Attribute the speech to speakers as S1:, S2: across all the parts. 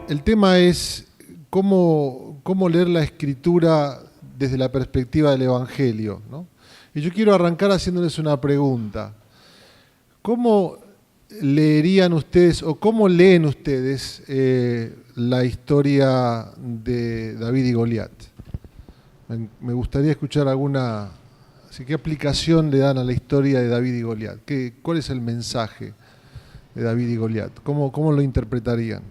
S1: El tema es cómo leer la Escritura desde la perspectiva del Evangelio, ¿no? Y yo quiero arrancar haciéndoles una pregunta. ¿Cómo leerían ustedes o cómo leen ustedes la historia de David y Goliat? Me gustaría escuchar alguna... Así, ¿qué aplicación le dan a la historia de David y Goliat? ¿Cuál es el mensaje de David y Goliat? ¿Cómo lo interpretarían?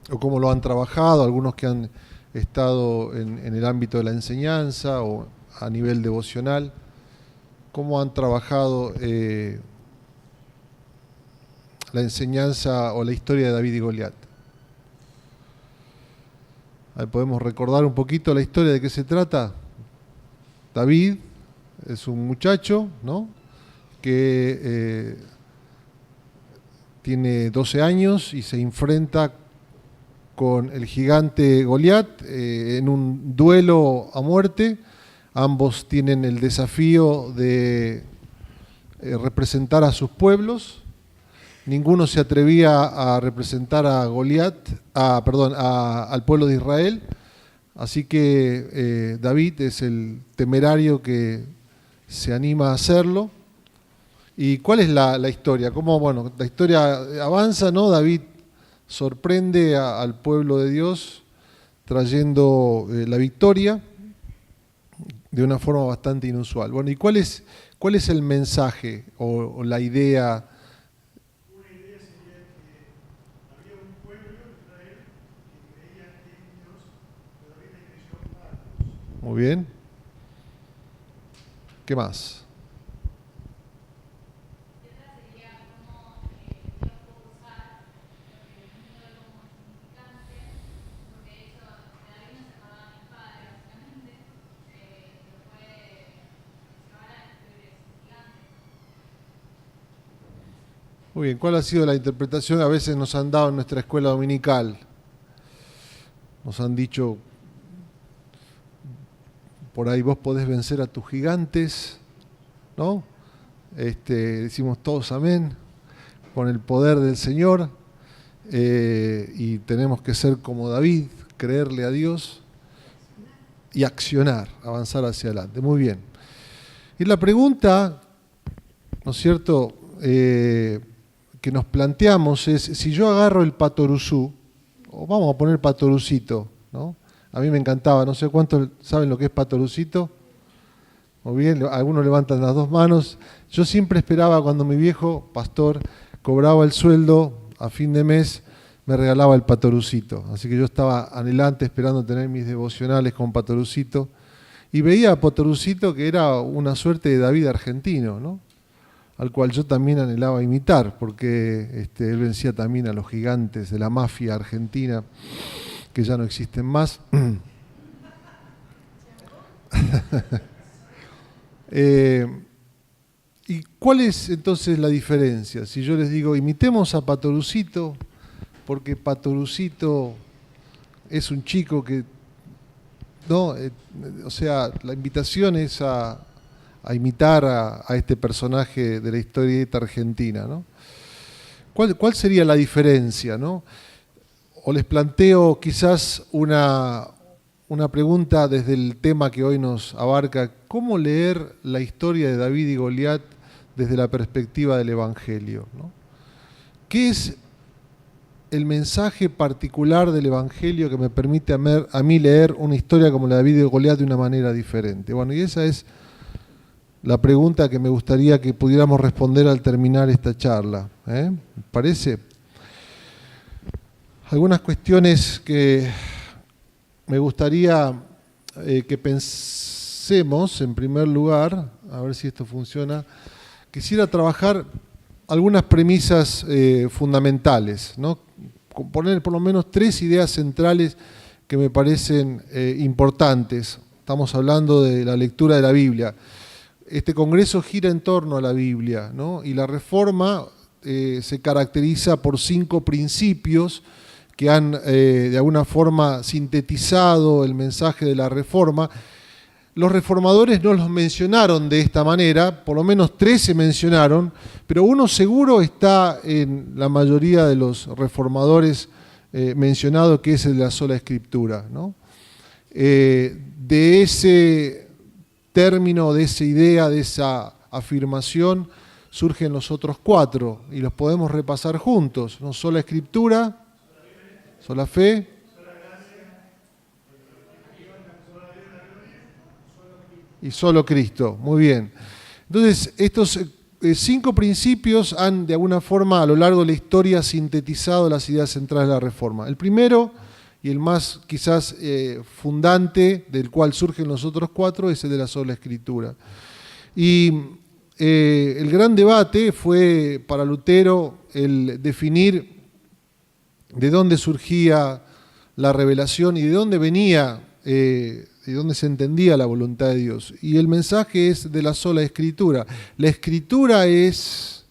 S1: ¿O cómo lo han trabajado? Algunos que han estado en el ámbito de la enseñanza o a nivel devocional. ¿Cómo han trabajado la enseñanza o la historia de David y Goliat? Ahí podemos recordar un poquito la historia de qué se trata. David es un muchacho, ¿no?, que tiene 12 años y se enfrenta con el gigante Goliat en un duelo a muerte. Ambos tienen el desafío de representar a sus pueblos. Ninguno se atrevía a representar a al pueblo de Israel. Así que David es el temerario que se anima a hacerlo. ¿Y cuál es la historia? Bueno, la historia avanza, ¿no? David sorprende al pueblo de Dios trayendo la victoria de una forma bastante inusual. Bueno, ¿y cuál es el mensaje o la idea?
S2: Una idea sería que había un pueblo, Israel, que creía en Dios, pero David le creyó a Dios.
S1: Muy bien. ¿Qué más? Muy bien, ¿cuál ha sido la interpretación que a veces nos han dado en nuestra escuela dominical? Nos han dicho, por ahí vos podés vencer a tus gigantes, ¿no? Decimos todos amén, con el poder del Señor, y tenemos que ser como David, creerle a Dios y accionar, avanzar hacia adelante. Muy bien. Y la pregunta, ¿no es cierto?, que nos planteamos es, si yo agarro el patoruzú, o vamos a poner patorucito, ¿no? A mí me encantaba, no sé cuántos saben lo que es patorucito. Muy bien, algunos levantan las dos manos. Yo siempre esperaba cuando mi viejo pastor cobraba el sueldo a fin de mes, me regalaba el patorucito. Así que yo estaba anhelante esperando tener mis devocionales con patorucito. Y veía a patorucito que era una suerte de David argentino, ¿no?, al cual yo también anhelaba imitar, porque él vencía también a los gigantes de la mafia argentina, que ya no existen más. ¿Y cuál es entonces la diferencia? Si yo les digo, imitemos a Patorucito, porque Patorucito es un chico que... ¿no? O sea, la invitación es a imitar a este personaje de la historieta argentina, ¿no? ¿Cuál sería la diferencia, ¿no? O les planteo quizás una pregunta desde el tema que hoy nos abarca: ¿cómo leer la historia de David y Goliat desde la perspectiva del Evangelio, ¿no? ¿Qué es el mensaje particular del Evangelio que me permite a mí leer una historia como la de David y Goliat de una manera diferente? Bueno, y esa es la pregunta que me gustaría que pudiéramos responder al terminar esta charla. ¿Me parece? Algunas cuestiones que me gustaría que pensemos, en primer lugar, a ver si esto funciona. Quisiera trabajar algunas premisas fundamentales, ¿no? Poner por lo menos 3 ideas centrales que me parecen importantes. Estamos hablando de la lectura de la Biblia. Este congreso gira en torno a la Biblia, ¿no? Y la Reforma se caracteriza por 5 principios que han de alguna forma sintetizado el mensaje de la Reforma. los reformadores no los mencionaron de esta manera, por lo menos 3 se mencionaron, pero uno seguro está en la mayoría de los reformadores mencionado, que es el de la sola Escritura, ¿no? De ese término, de esa idea, de esa afirmación, surgen los otros 4 y los podemos repasar juntos, ¿no? Sola Escritura, sola fe y solo Cristo. Muy bien. Entonces, estos 5 principios han de alguna forma a lo largo de la historia sintetizado las ideas centrales de la Reforma. El primero y el más quizás fundante, del cual surgen los otros 4, es el de la sola Escritura. Y el gran debate fue para Lutero el definir de dónde surgía la revelación y de dónde venía, de dónde se entendía la voluntad de Dios. Y el mensaje es de la sola Escritura. La Escritura es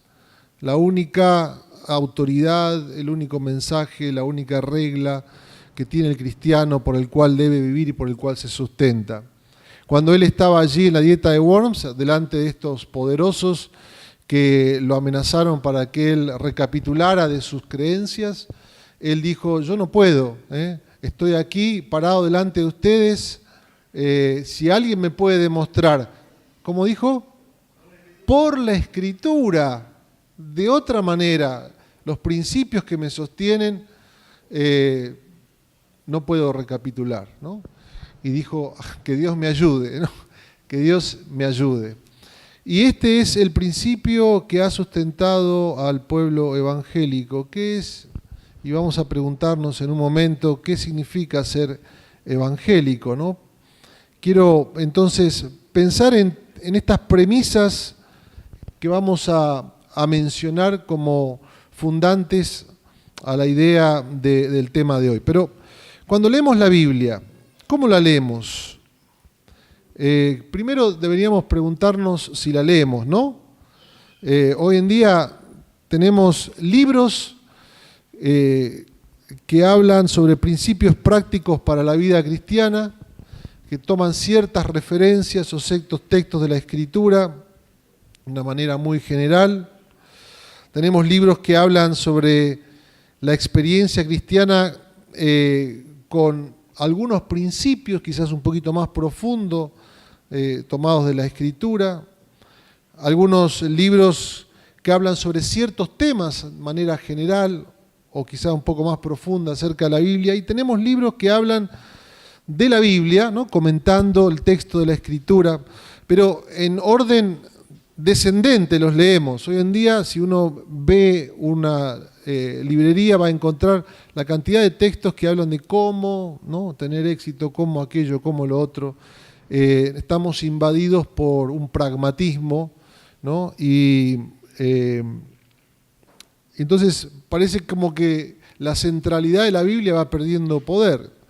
S1: la única autoridad, el único mensaje, la única regla que tiene el cristiano por el cual debe vivir y por el cual se sustenta. Cuando él estaba allí en la dieta de Worms, delante de estos poderosos que lo amenazaron para que él recapitulara de sus creencias, él dijo: yo no puedo, estoy aquí parado delante de ustedes, si alguien me puede demostrar, ¿cómo dijo? Por la Escritura, de otra manera, los principios que me sostienen, no puedo recapitular, ¿no? Y dijo: que Dios me ayude, ¿no? Que Dios me ayude. Y este es el principio que ha sustentado al pueblo evangélico, que es, y vamos a preguntarnos en un momento, ¿qué significa ser evangélico, ¿no? Quiero entonces pensar en estas premisas que vamos a mencionar como fundantes a la idea del tema de hoy. Pero cuando leemos la Biblia, ¿cómo la leemos? Primero deberíamos preguntarnos si la leemos, ¿no? Hoy en día tenemos libros que hablan sobre principios prácticos para la vida cristiana, que toman ciertas referencias o ciertos textos de la Escritura de una manera muy general. Tenemos libros que hablan sobre la experiencia cristiana con algunos principios quizás un poquito más profundos, tomados de la Escritura. Algunos libros que hablan sobre ciertos temas de manera general o quizás un poco más profunda acerca de la Biblia. Y tenemos libros que hablan de la Biblia, ¿no? Comentando el texto de la Escritura, pero en orden descendente los leemos. Hoy en día, si uno ve una librería, va a encontrar la cantidad de textos que hablan de cómo, ¿no?, tener éxito, cómo aquello, cómo lo otro. Estamos invadidos por un pragmatismo, ¿no? Y entonces parece como que la centralidad de la Biblia va perdiendo poder.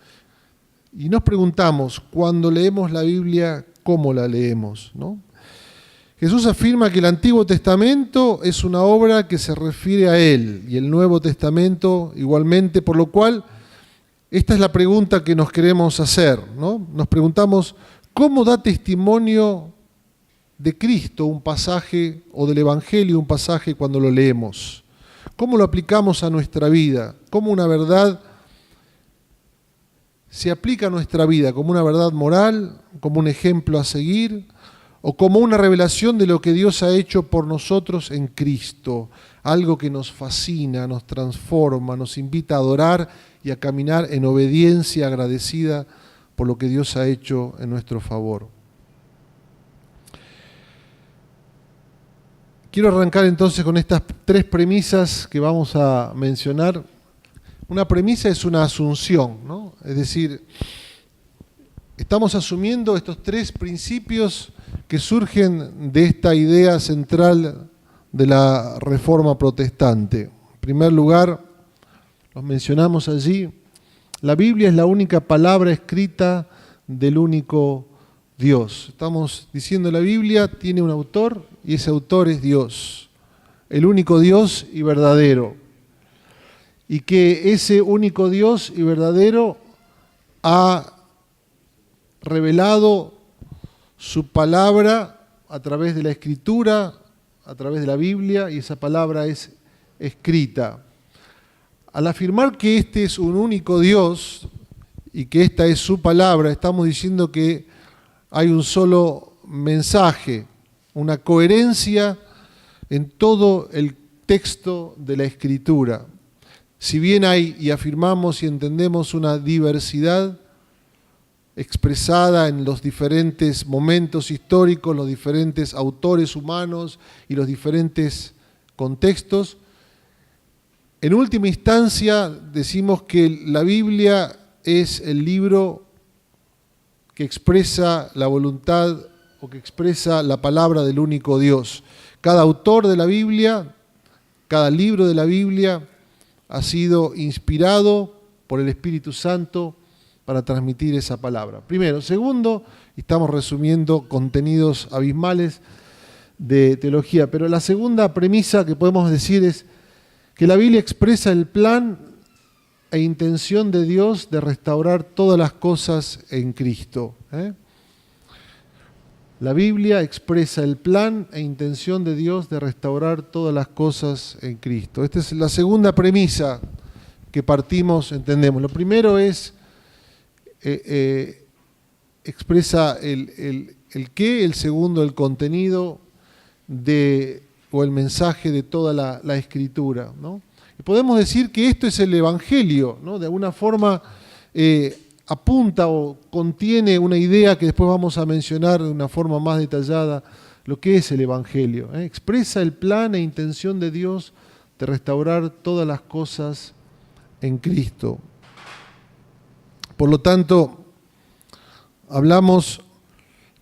S1: Y nos preguntamos, cuando leemos la Biblia, ¿cómo la leemos, ¿no? Jesús afirma que el Antiguo Testamento es una obra que se refiere a Él y el Nuevo Testamento igualmente, por lo cual esta es la pregunta que nos queremos hacer, ¿no? Nos preguntamos, ¿cómo da testimonio de Cristo un pasaje o del Evangelio un pasaje cuando lo leemos? ¿Cómo lo aplicamos a nuestra vida? ¿Cómo una verdad se aplica a nuestra vida? ¿Como una verdad moral, como un ejemplo a seguir, o como una revelación de lo que Dios ha hecho por nosotros en Cristo? Algo que nos fascina, nos transforma, nos invita a adorar y a caminar en obediencia agradecida por lo que Dios ha hecho en nuestro favor. Quiero arrancar entonces con estas 3 premisas que vamos a mencionar. Una premisa es una asunción, ¿no? Es decir, estamos asumiendo estos 3 principios que surgen de esta idea central de la Reforma Protestante. En primer lugar, los mencionamos allí, la Biblia es la única palabra escrita del único Dios. Estamos diciendo la Biblia tiene un autor y ese autor es Dios, el único Dios y verdadero. Y que ese único Dios y verdadero ha revelado su palabra a través de la Escritura, a través de la Biblia, y esa palabra es escrita. Al afirmar que este es un único Dios y que esta es su palabra, estamos diciendo que hay un solo mensaje, una coherencia en todo el texto de la Escritura. Si bien hay, y afirmamos y entendemos, una diversidad expresada en los diferentes momentos históricos, los diferentes autores humanos y los diferentes contextos, en última instancia decimos que la Biblia es el libro que expresa la voluntad o que expresa la palabra del único Dios. Cada autor de la Biblia, cada libro de la Biblia ha sido inspirado por el Espíritu Santo para transmitir esa palabra. Primero. Segundo, estamos resumiendo contenidos abismales de teología, pero la segunda premisa que podemos decir es que la Biblia expresa el plan e intención de Dios de restaurar todas las cosas en Cristo. La Biblia expresa el plan e intención de Dios de restaurar todas las cosas en Cristo. Esta es la segunda premisa que partimos, entendemos. Lo primero es, expresa el qué, el segundo el contenido o el mensaje de toda la Escritura, ¿no? Y podemos decir que esto es el Evangelio, ¿no? De alguna forma apunta o contiene una idea que después vamos a mencionar de una forma más detallada, lo que es el Evangelio. Expresa el plan e intención de Dios de restaurar todas las cosas en Cristo. Por lo tanto, hablamos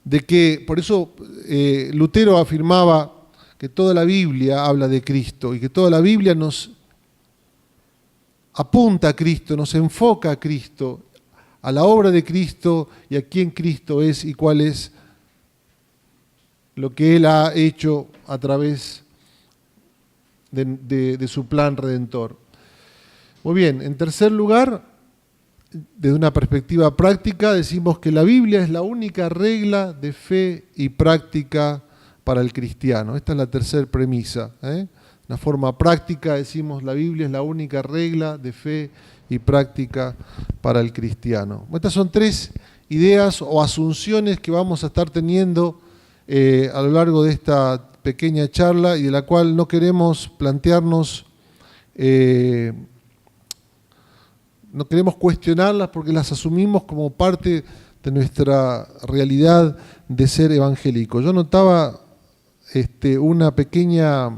S1: de que, por eso Lutero afirmaba que toda la Biblia habla de Cristo y que toda la Biblia nos apunta a Cristo, nos enfoca a Cristo, a la obra de Cristo y a quién Cristo es y cuál es lo que Él ha hecho a través de su plan redentor. Muy bien, en tercer lugar, desde una perspectiva práctica, decimos que la Biblia es la única regla de fe y práctica para el cristiano. Esta es la tercera premisa. Una forma práctica decimos la Biblia es la única regla de fe y práctica para el cristiano. Estas son tres ideas o asunciones que vamos a estar teniendo a lo largo de esta pequeña charla y de la cual no queremos plantearnos, no queremos cuestionarlas porque las asumimos como parte de nuestra realidad de ser evangélico. Yo notaba una pequeña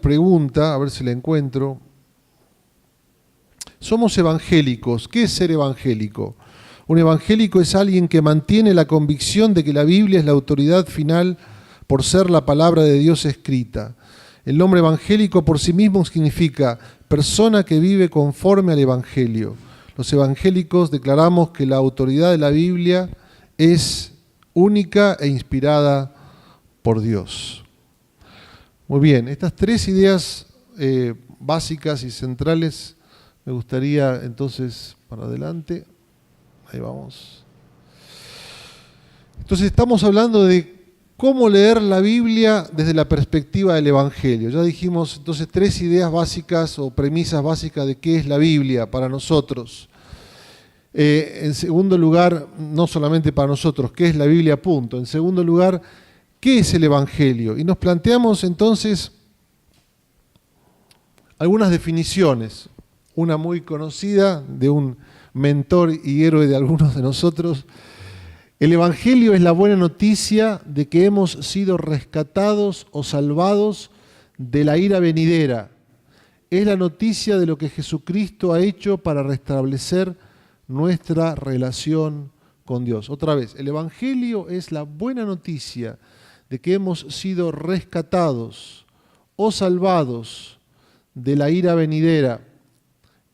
S1: pregunta, a ver si la encuentro. Somos evangélicos. ¿Qué es ser evangélico? Un evangélico es alguien que mantiene la convicción de que la Biblia es la autoridad final por ser la palabra de Dios escrita. El nombre evangélico por sí mismo significa persona que vive conforme al Evangelio. Los evangélicos declaramos que la autoridad de la Biblia es única e inspirada por Dios. Muy bien, estas tres ideas básicas y centrales me gustaría entonces, para adelante, ahí vamos. Entonces estamos hablando de cómo leer la Biblia desde la perspectiva del Evangelio. Ya dijimos entonces tres ideas básicas o premisas básicas de qué es la Biblia para nosotros. En segundo lugar, no solamente para nosotros, ¿qué es la Biblia? Punto. En segundo lugar, ¿qué es el Evangelio? Y nos planteamos entonces algunas definiciones. Una muy conocida de un mentor y héroe de algunos de nosotros. El Evangelio es la buena noticia de que hemos sido rescatados o salvados de la ira venidera. Es la noticia de lo que Jesucristo ha hecho para restablecer nuestra relación con Dios. Otra vez, el Evangelio es la buena noticia de que hemos sido rescatados o salvados de la ira venidera.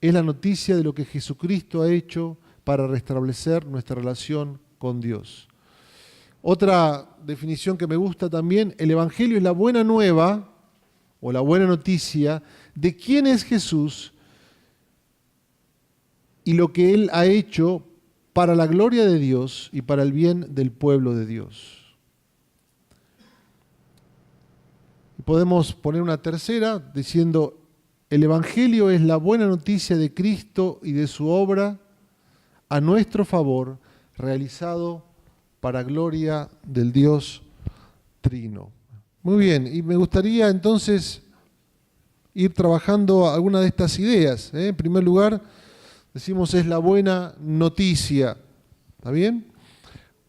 S1: Es la noticia de lo que Jesucristo ha hecho para restablecer nuestra relación con Dios. Otra definición que me gusta también, el Evangelio es la buena nueva o la buena noticia de quién es Jesús y lo que Él ha hecho para la gloria de Dios y para el bien del pueblo de Dios. Podemos poner una tercera diciendo, el Evangelio es la buena noticia de Cristo y de su obra a nuestro favor, realizado para gloria del Dios Trino. Muy bien, y me gustaría entonces ir trabajando alguna de estas ideas. En primer lugar, decimos es la buena noticia. ¿Está bien?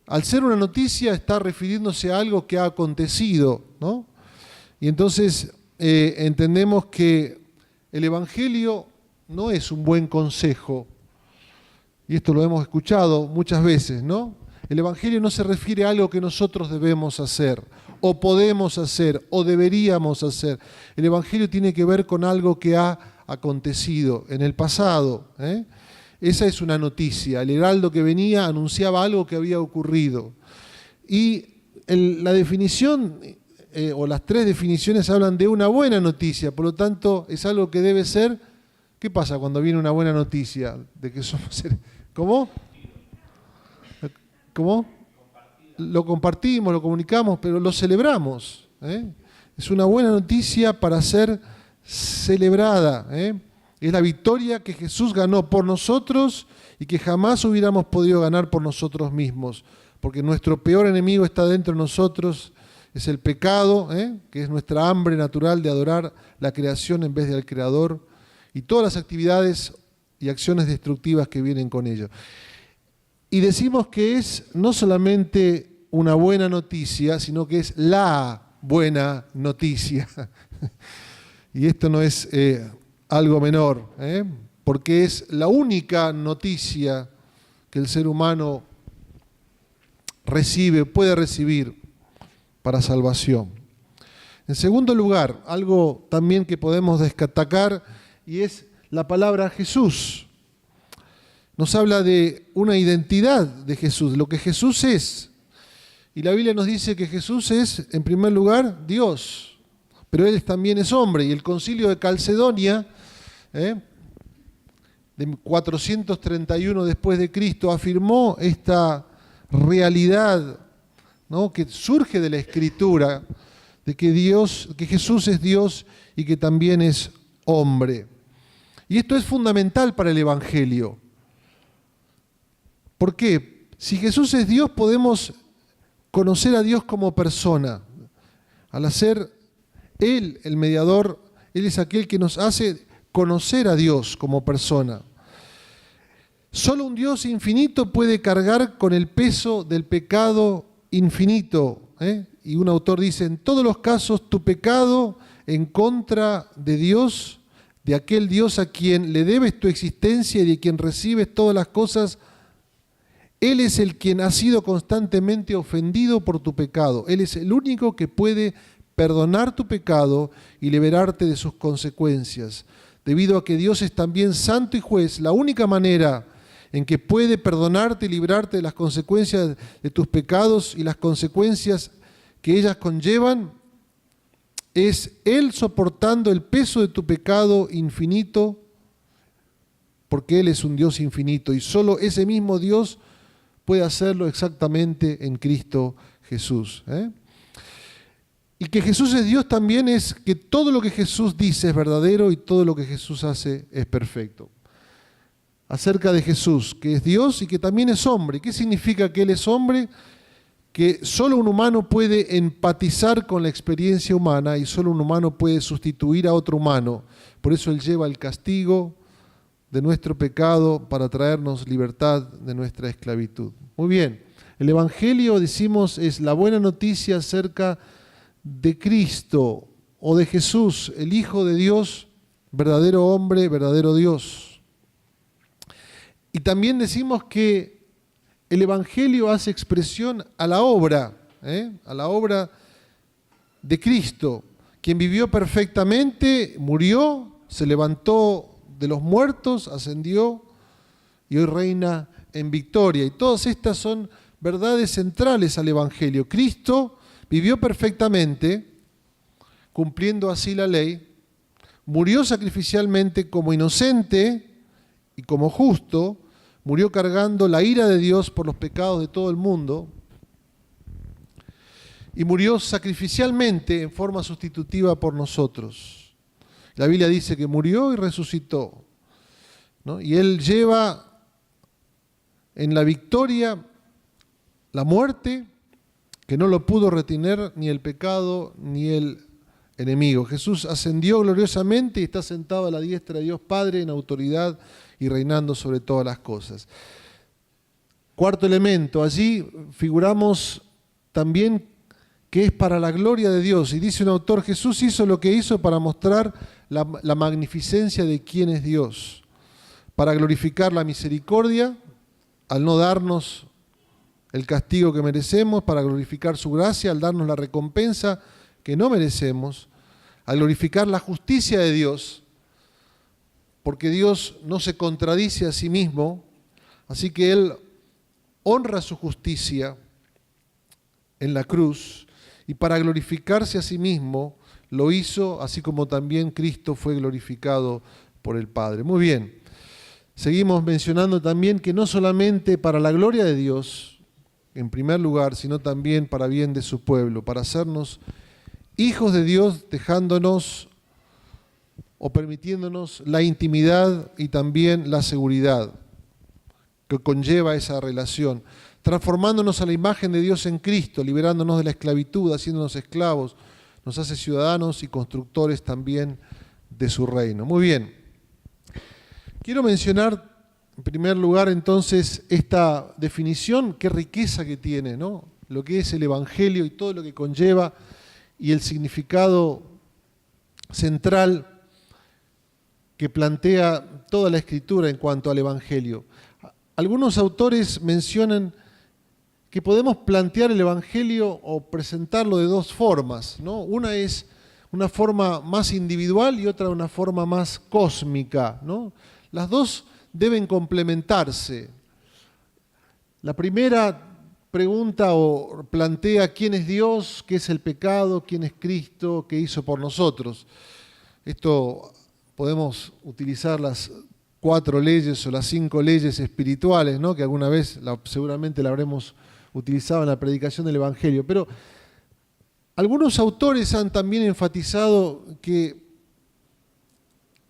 S1: Al ser una noticia está refiriéndose a algo que ha acontecido, ¿no? Y entonces entendemos que el Evangelio no es un buen consejo. Y esto lo hemos escuchado muchas veces, ¿no? El Evangelio no se refiere a algo que nosotros debemos hacer, o podemos hacer, o deberíamos hacer. El Evangelio tiene que ver con algo que ha acontecido en el pasado. Esa es una noticia. El heraldo que venía anunciaba algo que había ocurrido. Y la definición, o las tres definiciones hablan de una buena noticia, por lo tanto es algo que debe ser. ¿Qué pasa cuando viene una buena noticia? De que somos seres. ¿Cómo? ¿Cómo? Lo compartimos, lo comunicamos, pero lo celebramos. Es una buena noticia para ser celebrada. Es la victoria que Jesús ganó por nosotros y que jamás hubiéramos podido ganar por nosotros mismos, porque nuestro peor enemigo está dentro de nosotros, es el pecado, que es nuestra hambre natural de adorar la creación en vez del Creador, y todas las actividades y acciones destructivas que vienen con ello. Y decimos que es no solamente una buena noticia, sino que es la buena noticia. Y esto no es algo menor, porque es la única noticia que el ser humano puede recibir para salvación. En segundo lugar, algo también que podemos destacar, y es la palabra Jesús. Nos habla de una identidad de Jesús, lo que Jesús es. Y la Biblia nos dice que Jesús es, en primer lugar, Dios, pero Él también es hombre. Y el Concilio de Calcedonia, de 431 después de Cristo, afirmó esta realidad, ¿no?, que surge de la Escritura, de que Jesús es Dios y que también es hombre. Y esto es fundamental para el Evangelio. ¿Por qué? Si Jesús es Dios, podemos conocer a Dios como persona. Al hacer Él el mediador, Él es aquel que nos hace conocer a Dios como persona. Solo un Dios infinito puede cargar con el peso del pecado infinito. Y un autor dice, en todos los casos tu pecado en contra de Dios, de aquel Dios a quien le debes tu existencia y de quien recibes todas las cosas, Él es el quien ha sido constantemente ofendido por tu pecado. Él es el único que puede perdonar tu pecado y liberarte de sus consecuencias. Debido a que Dios es también santo y juez, la única manera en que puede perdonarte y librarte de las consecuencias de tus pecados y las consecuencias que ellas conllevan, es Él soportando el peso de tu pecado infinito, porque Él es un Dios infinito y solo ese mismo Dios puede hacerlo exactamente en Cristo Jesús. Y que Jesús es Dios también es que todo lo que Jesús dice es verdadero y todo lo que Jesús hace es perfecto. Acerca de Jesús, que es Dios y que también es hombre. ¿Qué significa que Él es hombre? Que solo un humano puede empatizar con la experiencia humana y solo un humano puede sustituir a otro humano. Por eso Él lleva el castigo de nuestro pecado para traernos libertad de nuestra esclavitud. Muy bien, el Evangelio, decimos, es la buena noticia acerca de Cristo o de Jesús, el Hijo de Dios, verdadero hombre, verdadero Dios. Y también decimos que el Evangelio hace expresión a la obra de Cristo, quien vivió perfectamente, murió, se levantó de los muertos, ascendió y hoy reina en victoria. Y todas estas son verdades centrales al Evangelio. Cristo vivió perfectamente, cumpliendo así la ley, murió sacrificialmente como inocente y como justo, murió cargando la ira de Dios por los pecados de todo el mundo, y murió sacrificialmente en forma sustitutiva por nosotros. La Biblia dice que murió y resucitó, ¿no? Y Él lleva en la victoria la muerte, que no lo pudo retener ni el pecado ni el enemigo. Jesús ascendió gloriosamente y está sentado a la diestra de Dios Padre en autoridad y reinando sobre todas las cosas. Cuarto elemento, allí figuramos también que es para la gloria de Dios. Y dice un autor, Jesús hizo lo que hizo para mostrar la magnificencia de quién es Dios, para glorificar la misericordia al no darnos el castigo que merecemos, para glorificar su gracia al darnos la recompensa que no merecemos, al glorificar la justicia de Dios, porque Dios no se contradice a sí mismo, así que Él honra su justicia en la cruz, y para glorificarse a sí mismo lo hizo, así como también Cristo fue glorificado por el Padre. Muy bien, seguimos mencionando también que no solamente para la gloria de Dios, en primer lugar, sino también para bien de su pueblo, para hacernos hijos de Dios, dejándonos o permitiéndonos la intimidad y también la seguridad que conlleva esa relación, transformándonos a la imagen de Dios en Cristo, liberándonos de la esclavitud, haciéndonos esclavos, nos hace ciudadanos y constructores también de su reino. Muy bien, quiero mencionar en primer lugar entonces esta definición, qué riqueza que tiene, ¿no? Lo que es el Evangelio y todo lo que conlleva y el significado central que plantea toda la Escritura en cuanto al Evangelio. Algunos autores mencionan que podemos plantear el Evangelio o presentarlo de dos formas, ¿no? Una es una forma más individual y otra una forma más cósmica, ¿no? Las dos deben complementarse. La primera pregunta o plantea quién es Dios, qué es el pecado, quién es Cristo, qué hizo por nosotros. Esto podemos utilizar las 4 leyes o las 5 leyes espirituales, ¿no? Que alguna vez seguramente la habremos utilizado en la predicación del Evangelio. Pero algunos autores han también enfatizado que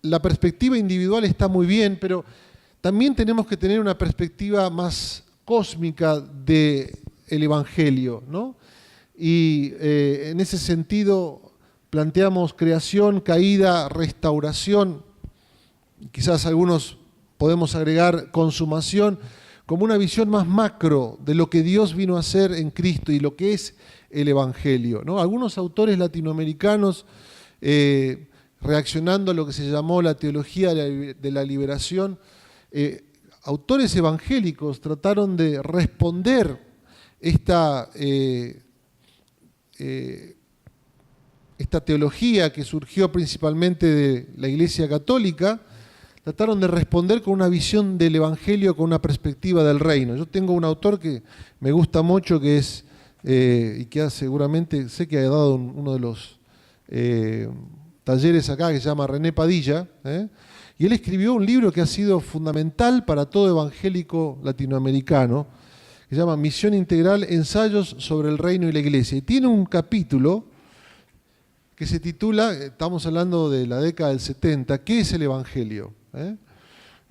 S1: la perspectiva individual está muy bien, pero también tenemos que tener una perspectiva más cósmica del Evangelio, ¿no? Y en ese sentido planteamos creación, caída, restauración, quizás algunos podemos agregar consumación, como una visión más macro de lo que Dios vino a hacer en Cristo y lo que es el Evangelio, ¿no? Algunos autores latinoamericanos, reaccionando a lo que se llamó la teología de la liberación, autores evangélicos trataron de responder esta teología que surgió principalmente de la Iglesia Católica, trataron de responder con una visión del Evangelio, con una perspectiva del reino. Yo tengo un autor que me gusta mucho, que es, y que seguramente, sé que ha dado uno de los talleres acá, que se llama René Padilla, y él escribió un libro que ha sido fundamental para todo evangélico latinoamericano, que se llama Misión Integral, Ensayos sobre el Reino y la Iglesia. Y tiene un capítulo que se titula, estamos hablando de la década del 70, ¿qué es el Evangelio?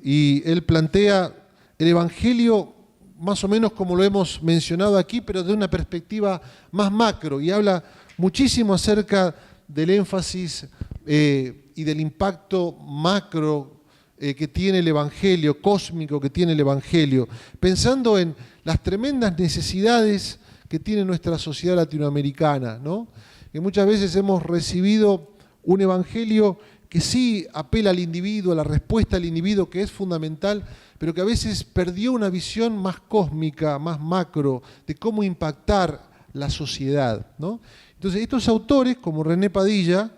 S1: Y él plantea el Evangelio más o menos como lo hemos mencionado aquí, pero de una perspectiva más macro, y habla muchísimo acerca del énfasis y del impacto macro que tiene el Evangelio, cósmico que tiene el Evangelio, pensando en las tremendas necesidades que tiene nuestra sociedad latinoamericana, ¿no? Que muchas veces hemos recibido un Evangelio que sí apela al individuo, a la respuesta al individuo, que es fundamental, pero que a veces perdió una visión más cósmica, más macro, de cómo impactar la sociedad, ¿no? Entonces, estos autores, como René Padilla,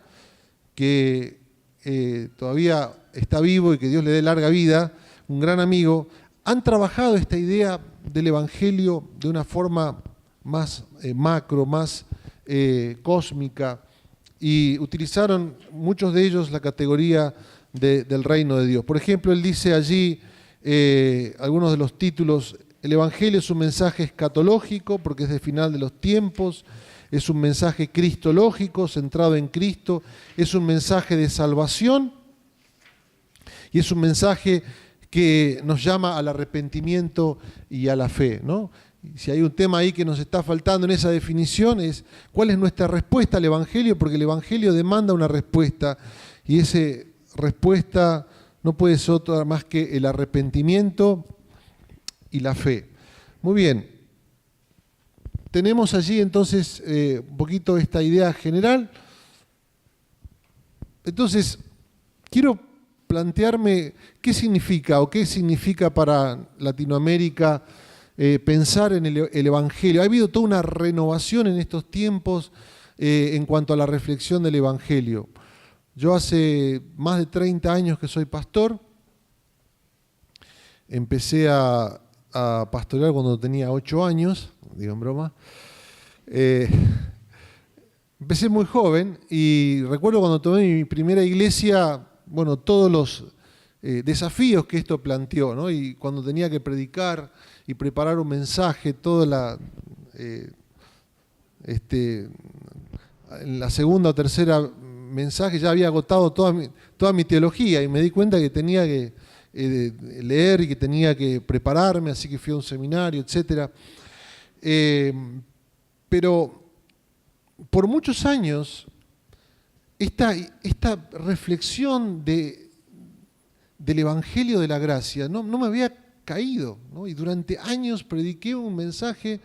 S1: que todavía está vivo y que Dios le dé larga vida, un gran amigo, han trabajado esta idea del Evangelio de una forma más macro, más cósmica, y utilizaron muchos de ellos la categoría del reino de Dios. Por ejemplo, él dice allí, algunos de los títulos: el Evangelio es un mensaje escatológico porque es del final de los tiempos, es un mensaje cristológico, centrado en Cristo, es un mensaje de salvación y es un mensaje que nos llama al arrepentimiento y a la fe, ¿no? Y si hay un tema ahí que nos está faltando en esa definición es cuál es nuestra respuesta al Evangelio, porque el Evangelio demanda una respuesta y esa respuesta no puede ser otra más que el arrepentimiento y la fe. Muy bien, tenemos allí entonces un poquito esta idea general. Entonces, quiero plantearme qué significa para Latinoamérica pensar en el Evangelio. Ha habido toda una renovación en estos tiempos en cuanto a la reflexión del Evangelio. Yo hace más de 30 años que soy pastor. Empecé a pastorear cuando tenía 8 años, digo en broma. Empecé muy joven y recuerdo cuando tomé mi primera iglesia, bueno, todos los desafíos que esto planteó, ¿no? Y cuando tenía que predicar y preparar un mensaje, en la segunda o tercera mensaje ya había agotado toda mi teología y me di cuenta que tenía que leer y que tenía que prepararme, así que fui a un seminario, etc. Pero por muchos años esta reflexión del Evangelio de la Gracia no me había caído, ¿no? Y durante años prediqué un mensaje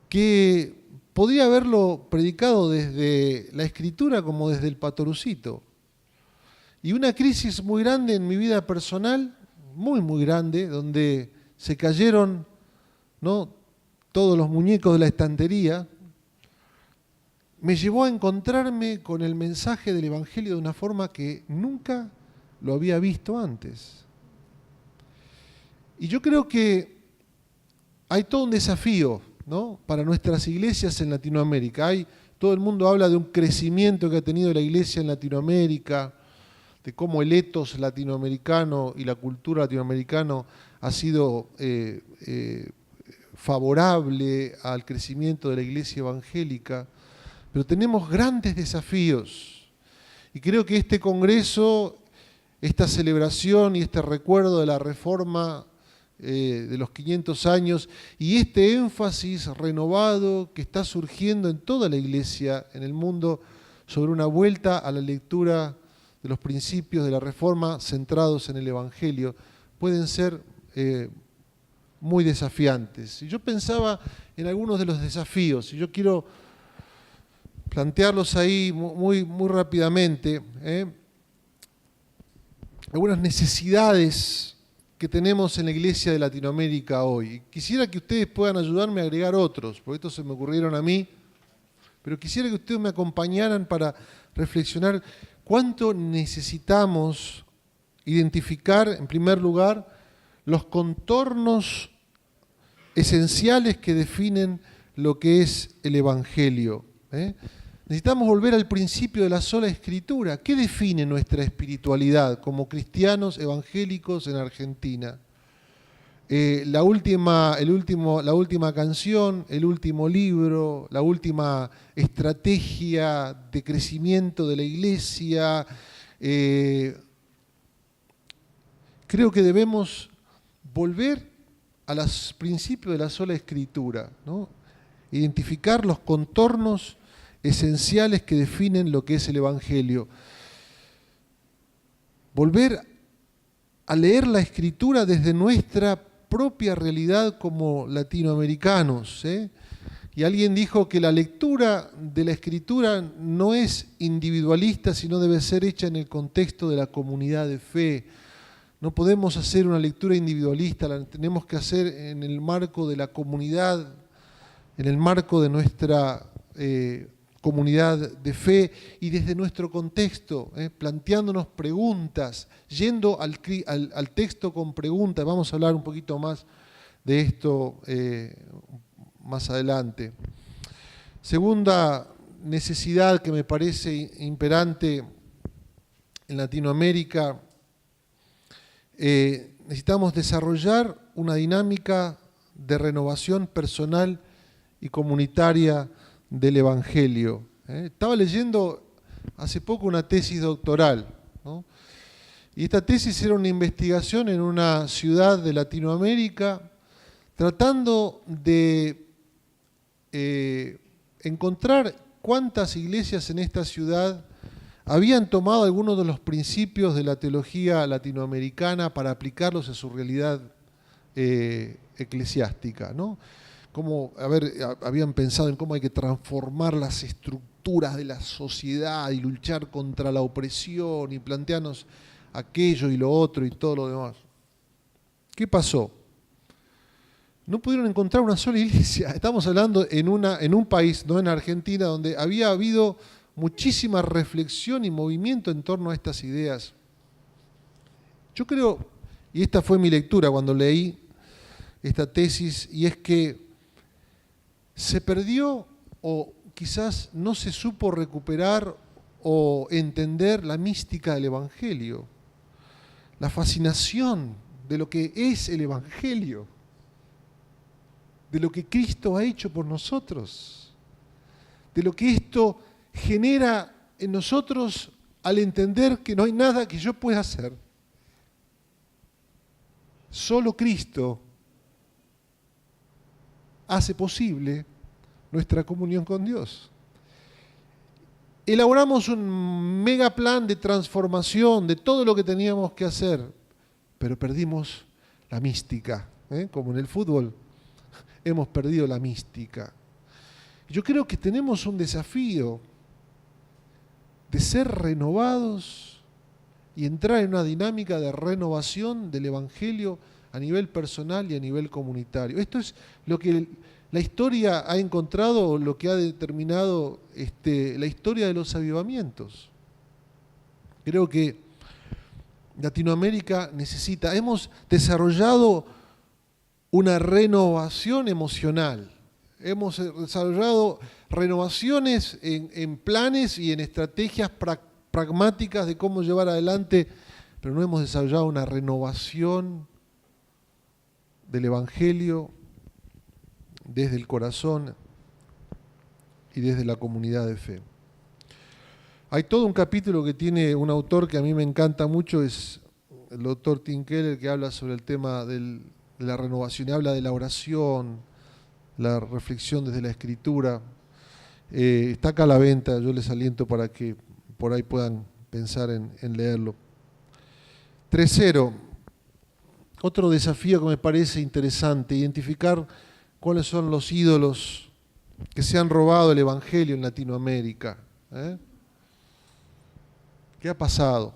S1: que podría haberlo predicado desde la Escritura como desde el Patorucito. Y una crisis muy grande en mi vida personal, muy, muy grande, donde se cayeron, ¿no?, todos los muñecos de la estantería, me llevó a encontrarme con el mensaje del Evangelio de una forma que nunca lo había visto antes. Y yo creo que hay todo un desafío, ¿no?, para nuestras iglesias en Latinoamérica. Todo el mundo habla de un crecimiento que ha tenido la iglesia en Latinoamérica, de cómo el etos latinoamericano y la cultura latinoamericana ha sido favorable al crecimiento de la iglesia evangélica, pero tenemos grandes desafíos. Y creo que este congreso, esta celebración y este recuerdo de la reforma de los 500 años y este énfasis renovado que está surgiendo en toda la iglesia, en el mundo, sobre una vuelta a la lectura de los principios de la reforma centrados en el Evangelio, pueden ser muy desafiantes. Y yo pensaba en algunos de los desafíos, y yo quiero plantearlos ahí muy, muy rápidamente. Algunas necesidades que tenemos en la iglesia de Latinoamérica hoy. Quisiera que ustedes puedan ayudarme a agregar otros, porque estos se me ocurrieron a mí, pero quisiera que ustedes me acompañaran para reflexionar cuánto necesitamos identificar, en primer lugar, los contornos esenciales que definen lo que es el Evangelio. Necesitamos volver al principio de la sola Escritura. ¿Qué define nuestra espiritualidad como cristianos evangélicos en Argentina? La última canción, el último libro, la última estrategia de crecimiento de la iglesia. Creo que debemos volver a los principios de la sola Escritura, ¿no? Identificar los contornos esenciales que definen lo que es el Evangelio. Volver a leer la Escritura desde nuestra propia realidad como latinoamericanos. Y alguien dijo que la lectura de la Escritura no es individualista, sino debe ser hecha en el contexto de la comunidad de fe. No podemos hacer una lectura individualista, la tenemos que hacer en el marco de la comunidad, en el marco de nuestra comunidad de fe y desde nuestro contexto, planteándonos preguntas, yendo al texto con preguntas. Vamos a hablar un poquito más de esto más adelante. Segunda necesidad que me parece imperante en Latinoamérica, necesitamos desarrollar una dinámica de renovación personal y comunitaria del Evangelio. Estaba leyendo hace poco una tesis doctoral, ¿no? Y esta tesis era una investigación en una ciudad de Latinoamérica tratando de encontrar cuántas iglesias en esta ciudad habían tomado algunos de los principios de la teología latinoamericana para aplicarlos a su realidad eclesiástica, ¿no? Habían pensado en cómo hay que transformar las estructuras de la sociedad y luchar contra la opresión y plantearnos aquello y lo otro y todo lo demás. ¿Qué pasó? No pudieron encontrar una sola iglesia. Estamos hablando en un país, no en Argentina, donde había habido muchísima reflexión y movimiento en torno a estas ideas. Yo creo, y esta fue mi lectura cuando leí esta tesis, y es que se perdió o quizás no se supo recuperar o entender la mística del Evangelio, la fascinación de lo que es el Evangelio, de lo que Cristo ha hecho por nosotros, de lo que esto genera en nosotros al entender que no hay nada que yo pueda hacer. Solo Cristo hace posible nuestra comunión con Dios. Elaboramos un mega plan de transformación de todo lo que teníamos que hacer, pero perdimos la mística, como en el fútbol. Hemos perdido la mística. Yo creo que tenemos un desafío de ser renovados y entrar en una dinámica de renovación del Evangelio a nivel personal y a nivel comunitario. Esto es lo que la historia ha encontrado, lo que ha determinado la historia de los avivamientos. Creo que Latinoamérica hemos desarrollado una renovación emocional. Hemos desarrollado renovaciones en planes y en estrategias pragmáticas de cómo llevar adelante, pero no hemos desarrollado una renovación del Evangelio desde el corazón y desde la comunidad de fe. Hay todo un capítulo que tiene un autor que a mí me encanta mucho, es el doctor Tim Keller, que habla sobre el tema de la renovación, y habla de la oración, la reflexión desde la Escritura. Está acá a la venta, yo les aliento para que por ahí puedan pensar en leerlo. Tercero, otro desafío que me parece interesante, identificar cuáles son los ídolos que se han robado el Evangelio en Latinoamérica. ¿Qué ha pasado?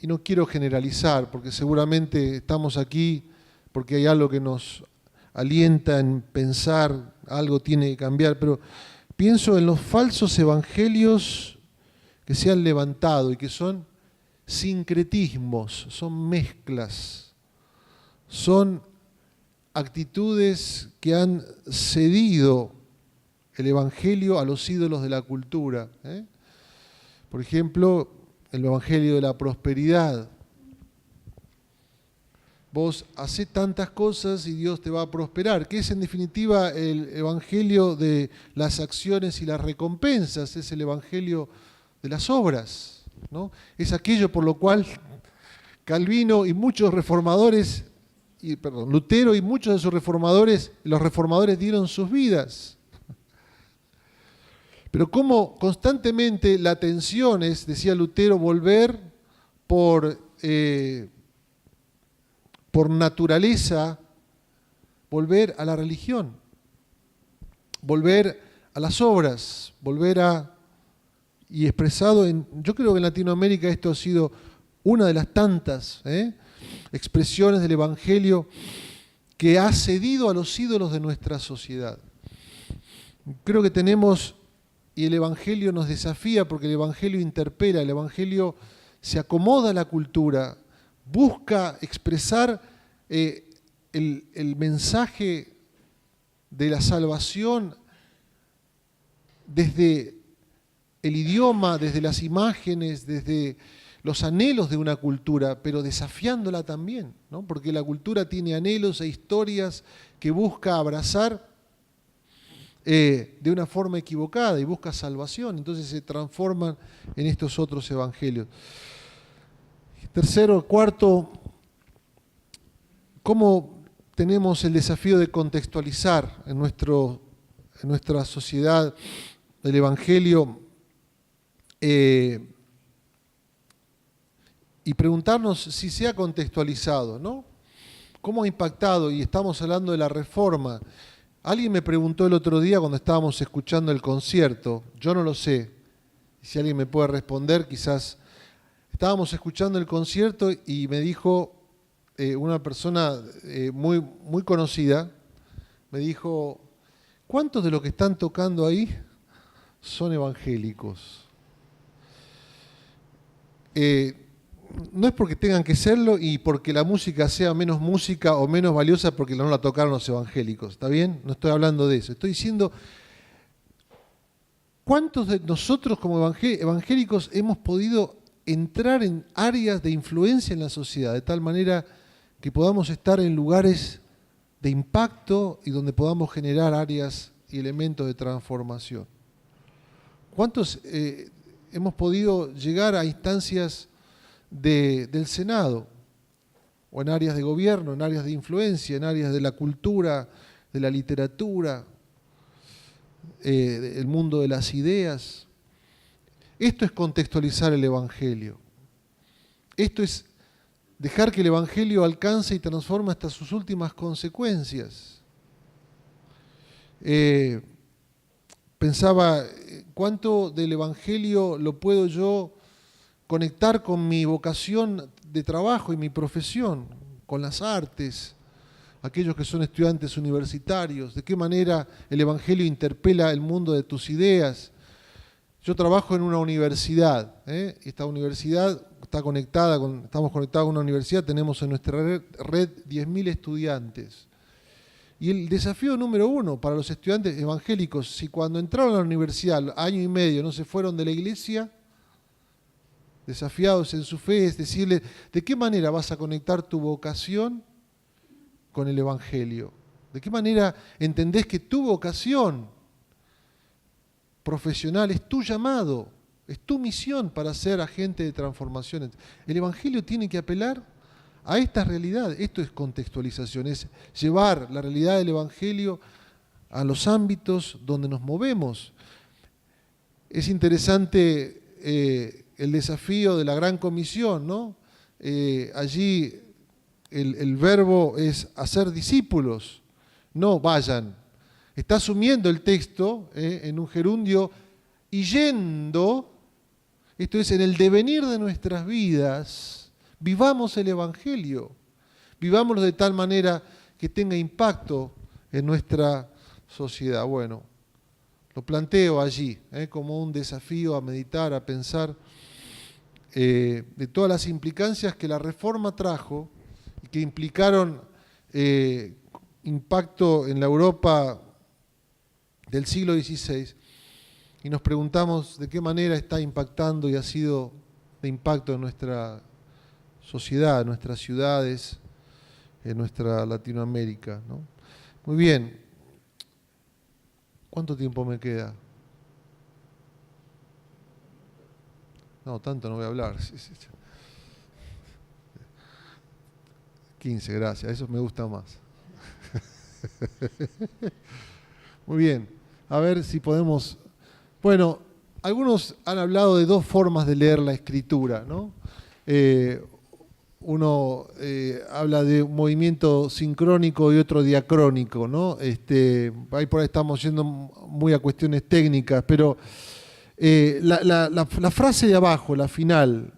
S1: Y no quiero generalizar, porque seguramente estamos aquí porque hay algo que nos alienta en pensar, algo tiene que cambiar, pero pienso en los falsos evangelios que se han levantado y que son sincretismos, son mezclas, son actitudes que han cedido el Evangelio a los ídolos de la cultura. Por ejemplo, el Evangelio de la prosperidad. Vos hacés tantas cosas y Dios te va a prosperar, que es en definitiva el Evangelio de las acciones y las recompensas, es el Evangelio de las obras, ¿no? Es aquello por lo cual Calvino y muchos reformadores, Lutero y muchos de sus reformadores, los reformadores dieron sus vidas. Pero como constantemente la tensión es, decía Lutero, volver por naturaleza, volver a la religión, volver a las obras, y expresado yo creo que en Latinoamérica esto ha sido una de las tantas expresiones del Evangelio que ha cedido a los ídolos de nuestra sociedad. Creo que tenemos, y el Evangelio nos desafía porque el Evangelio interpela, el Evangelio se acomoda a la cultura, busca expresar el mensaje de la salvación desde el idioma, desde las imágenes, desde los anhelos de una cultura, pero desafiándola también, ¿no? Porque la cultura tiene anhelos e historias que busca abrazar de una forma equivocada y busca salvación, entonces se transforman en estos otros evangelios. Tercero, cuarto, ¿cómo tenemos el desafío de contextualizar en nuestra sociedad el evangelio? Y preguntarnos si se ha contextualizado, ¿no? ¿Cómo ha impactado? Y estamos hablando de la Reforma. Alguien me preguntó el otro día cuando estábamos escuchando el concierto, yo no lo sé, si alguien me puede responder, quizás. Estábamos escuchando el concierto y me dijo una persona muy, muy conocida, me dijo, ¿cuántos de los que están tocando ahí son evangélicos? No es porque tengan que serlo y porque la música sea menos música o menos valiosa porque no la tocaron los evangélicos, ¿está bien? No estoy hablando de eso, estoy diciendo, ¿cuántos de nosotros como evangélicos hemos podido entrar en áreas de influencia en la sociedad, de tal manera que podamos estar en lugares de impacto y donde podamos generar áreas y elementos de transformación? ¿Cuántos hemos podido llegar a instancias del Senado, o en áreas de gobierno, en áreas de influencia, en áreas de la cultura, de la literatura, el mundo de las ideas? Esto es contextualizar el Evangelio. Esto es dejar que el Evangelio alcance y transforme hasta sus últimas consecuencias. Pensaba, ¿cuánto del Evangelio lo puedo yo conectar con mi vocación de trabajo y mi profesión, con las artes, aquellos que son estudiantes universitarios? ¿De qué manera el Evangelio interpela el mundo de tus ideas? Yo trabajo en una universidad, y esta universidad está conectada estamos conectados con una universidad, tenemos en nuestra red 10.000 estudiantes. Y el desafío número uno para los estudiantes evangélicos, si cuando entraron a la universidad, año y medio, no se fueron de la iglesia, desafiados en su fe, es decirle, ¿de qué manera vas a conectar tu vocación con el Evangelio? ¿De qué manera entendés que tu vocación profesional es tu llamado, es tu misión para ser agente de transformación? El Evangelio tiene que apelar a estas realidades. Esto es contextualización, es llevar la realidad del Evangelio a los ámbitos donde nos movemos. Es interesante el desafío de la Gran Comisión, ¿no? Allí el verbo es hacer discípulos, no vayan. Está asumiendo el texto en un gerundio y yendo, esto es en el devenir de nuestras vidas, vivamos el Evangelio, vivámoslo de tal manera que tenga impacto en nuestra sociedad. Bueno, lo planteo allí como un desafío a meditar, a pensar de todas las implicancias que la Reforma trajo y que implicaron impacto en la Europa del siglo XVI, y nos preguntamos de qué manera está impactando y ha sido de impacto en nuestra sociedad, en nuestras ciudades, en nuestra Latinoamérica, ¿no? Muy bien. ¿Cuánto tiempo me queda? No, tanto no voy a hablar. 15, gracias. Eso me gusta más. Muy bien. A ver si podemos... Bueno, algunos han hablado de dos formas de leer la Escritura, ¿no? Uno habla de un movimiento sincrónico y otro diacrónico, ¿no? Ahí por ahí estamos yendo muy a cuestiones técnicas, pero la frase de abajo, la final,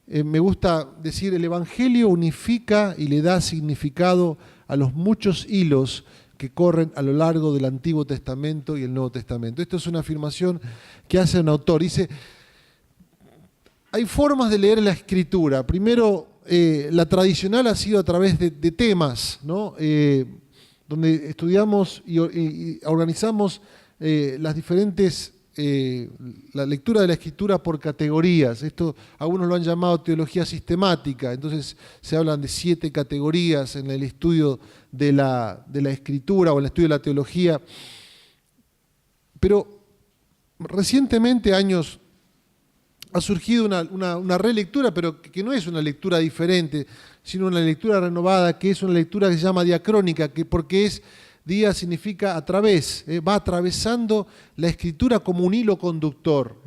S1: me gusta decir, el Evangelio unifica y le da significado a los muchos hilos que corren a lo largo del Antiguo Testamento y el Nuevo Testamento. Esto es una afirmación que hace un autor. Dice, hay formas de leer la Escritura. Primero, la tradicional ha sido a través de temas, ¿no? Donde estudiamos y organizamos las diferentes la lectura de la Escritura por categorías. Esto algunos lo han llamado teología sistemática. Entonces se hablan de 7 categorías en el estudio de la Escritura o en el estudio de la teología. Pero recientemente, ha surgido una relectura, pero que no es una lectura diferente, sino una lectura renovada, que es una lectura que se llama diacrónica, porque dia significa a través, va atravesando la Escritura como un hilo conductor.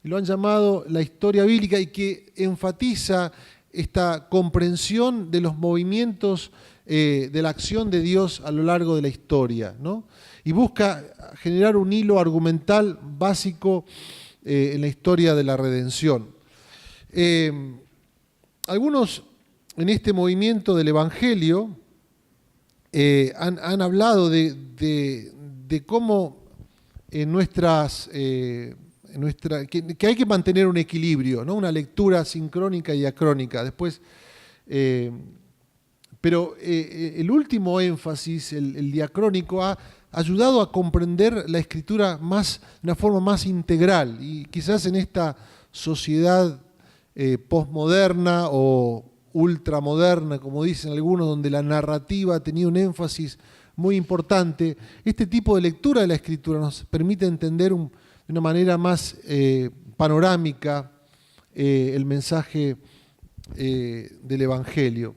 S1: Y lo han llamado la historia bíblica, y que enfatiza esta comprensión de los movimientos de la acción de Dios a lo largo de la historia, ¿no? Y busca generar un hilo argumental básico en la historia de la redención. Algunos en este movimiento del Evangelio han hablado de cómo que hay que mantener un equilibrio, ¿no? Una lectura sincrónica y diacrónica. Después, pero el último énfasis, el diacrónico, ha ayudado a comprender la Escritura de una forma más integral. Y quizás en esta sociedad posmoderna o ultramoderna, como dicen algunos, donde la narrativa tenía un énfasis muy importante, este tipo de lectura de la Escritura nos permite entender de una manera más panorámica el mensaje del Evangelio.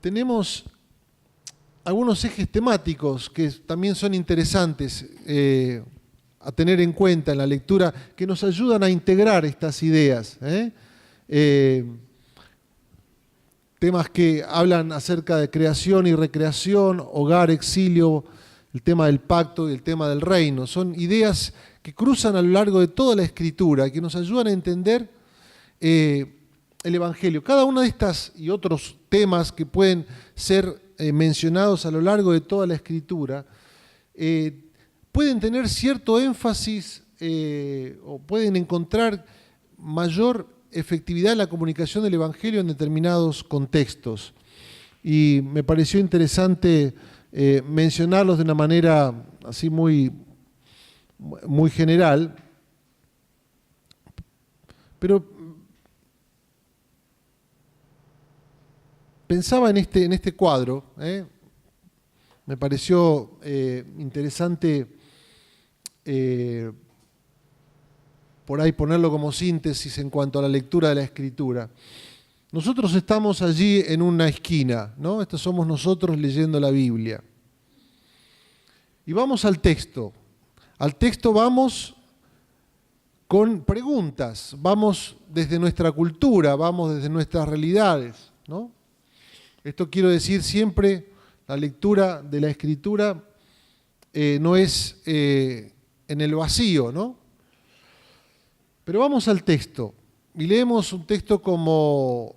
S1: Tenemos algunos ejes temáticos que también son interesantes a tener en cuenta en la lectura, que nos ayudan a integrar estas ideas. Temas que hablan acerca de creación y recreación, hogar, exilio, el tema del pacto y el tema del reino. Son ideas que cruzan a lo largo de toda la Escritura, que nos ayudan a entender el Evangelio. Cada una de estas y otros temas que pueden ser mencionados a lo largo de toda la Escritura pueden tener cierto énfasis o pueden encontrar mayor efectividad en la comunicación del Evangelio en determinados contextos. Y me pareció interesante mencionarlos de una manera así muy general, pero pensaba en este cuadro, me pareció interesante por ahí ponerlo como síntesis en cuanto a la lectura de la Escritura. Nosotros estamos allí en una esquina, ¿no? Estos somos nosotros leyendo la Biblia. Y vamos al texto. Al texto vamos con preguntas, vamos desde nuestra cultura, vamos desde nuestras realidades, ¿no? Esto quiero decir siempre, la lectura de la Escritura no es en el vacío, ¿no? Pero vamos al texto y leemos un texto como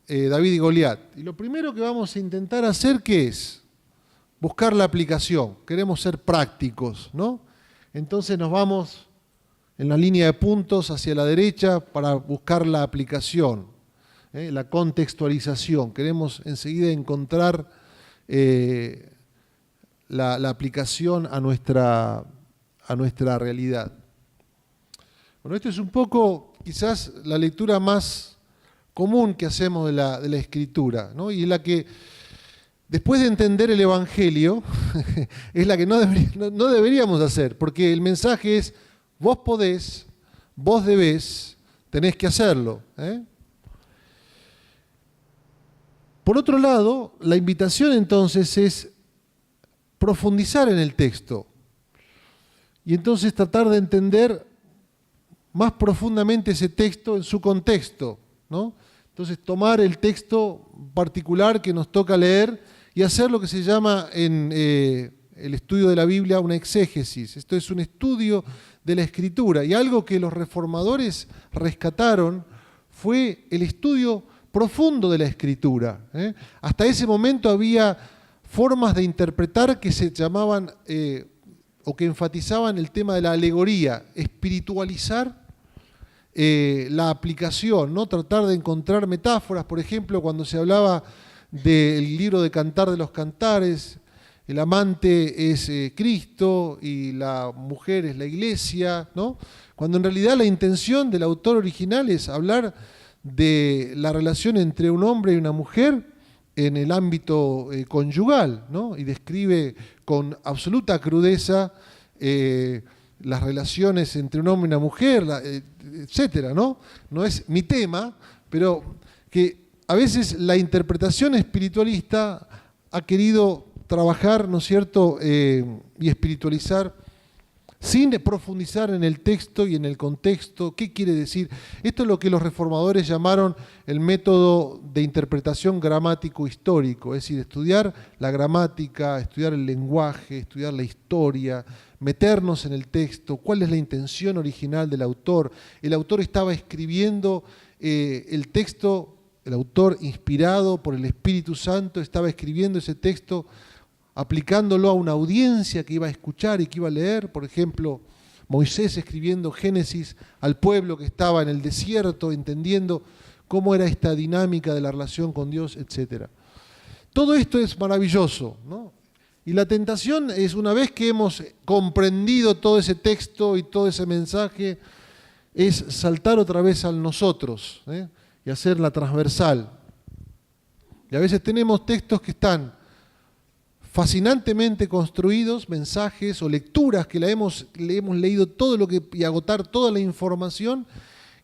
S1: David y Goliat. Y lo primero que vamos a intentar hacer, ¿qué es? Buscar la aplicación. Queremos ser prácticos, ¿no? Entonces nos vamos en la línea de puntos hacia la derecha para buscar la aplicación, la contextualización. Queremos enseguida encontrar la aplicación a nuestra realidad. Bueno, esto es un poco, quizás, la lectura más común que hacemos de la Escritura, ¿no? Y la que, después de entender el Evangelio, es la que no deberíamos hacer, porque el mensaje es: vos podés, vos debés, tenés que hacerlo. Por otro lado, la invitación entonces es profundizar en el texto y entonces tratar de entender más profundamente ese texto en su contexto, ¿no? Entonces tomar el texto particular que nos toca leer y hacer lo que se llama en el estudio de la Biblia una exégesis. Esto es un estudio de la Escritura, y algo que los reformadores rescataron fue el estudio profundo de la Escritura. Hasta ese momento había formas de interpretar que se llamaban o que enfatizaban el tema de la alegoría, espiritualizar la aplicación, ¿no? Tratar de encontrar metáforas. Por ejemplo, cuando se hablaba del libro de Cantar de los Cantares, el amante es Cristo y la mujer es la iglesia, ¿no? Cuando en realidad la intención del autor original es hablar de la relación entre un hombre y una mujer en el ámbito conyugal, ¿no? Y describe con absoluta crudeza las relaciones entre un hombre y una mujer, etcétera, ¿no? No es mi tema, pero que a veces la interpretación espiritualista ha querido trabajar, ¿no es cierto?, y espiritualizar sin profundizar en el texto y en el contexto. ¿Qué quiere decir? Esto es lo que los reformadores llamaron el método de interpretación gramático-histórico, es decir, estudiar la gramática, estudiar el lenguaje, estudiar la historia, meternos en el texto, cuál es la intención original del autor. El autor estaba escribiendo el texto, el autor inspirado por el Espíritu Santo estaba escribiendo ese texto aplicándolo a una audiencia que iba a escuchar y que iba a leer. Por ejemplo, Moisés escribiendo Génesis al pueblo que estaba en el desierto, entendiendo cómo era esta dinámica de la relación con Dios, etc. Todo esto es maravilloso, ¿no? Y la tentación es, una vez que hemos comprendido todo ese texto y todo ese mensaje, es saltar otra vez al nosotros, y hacerla transversal. Y a veces tenemos textos que están fascinantemente construidos, mensajes o lecturas que le hemos leído todo lo que, y agotar toda la información,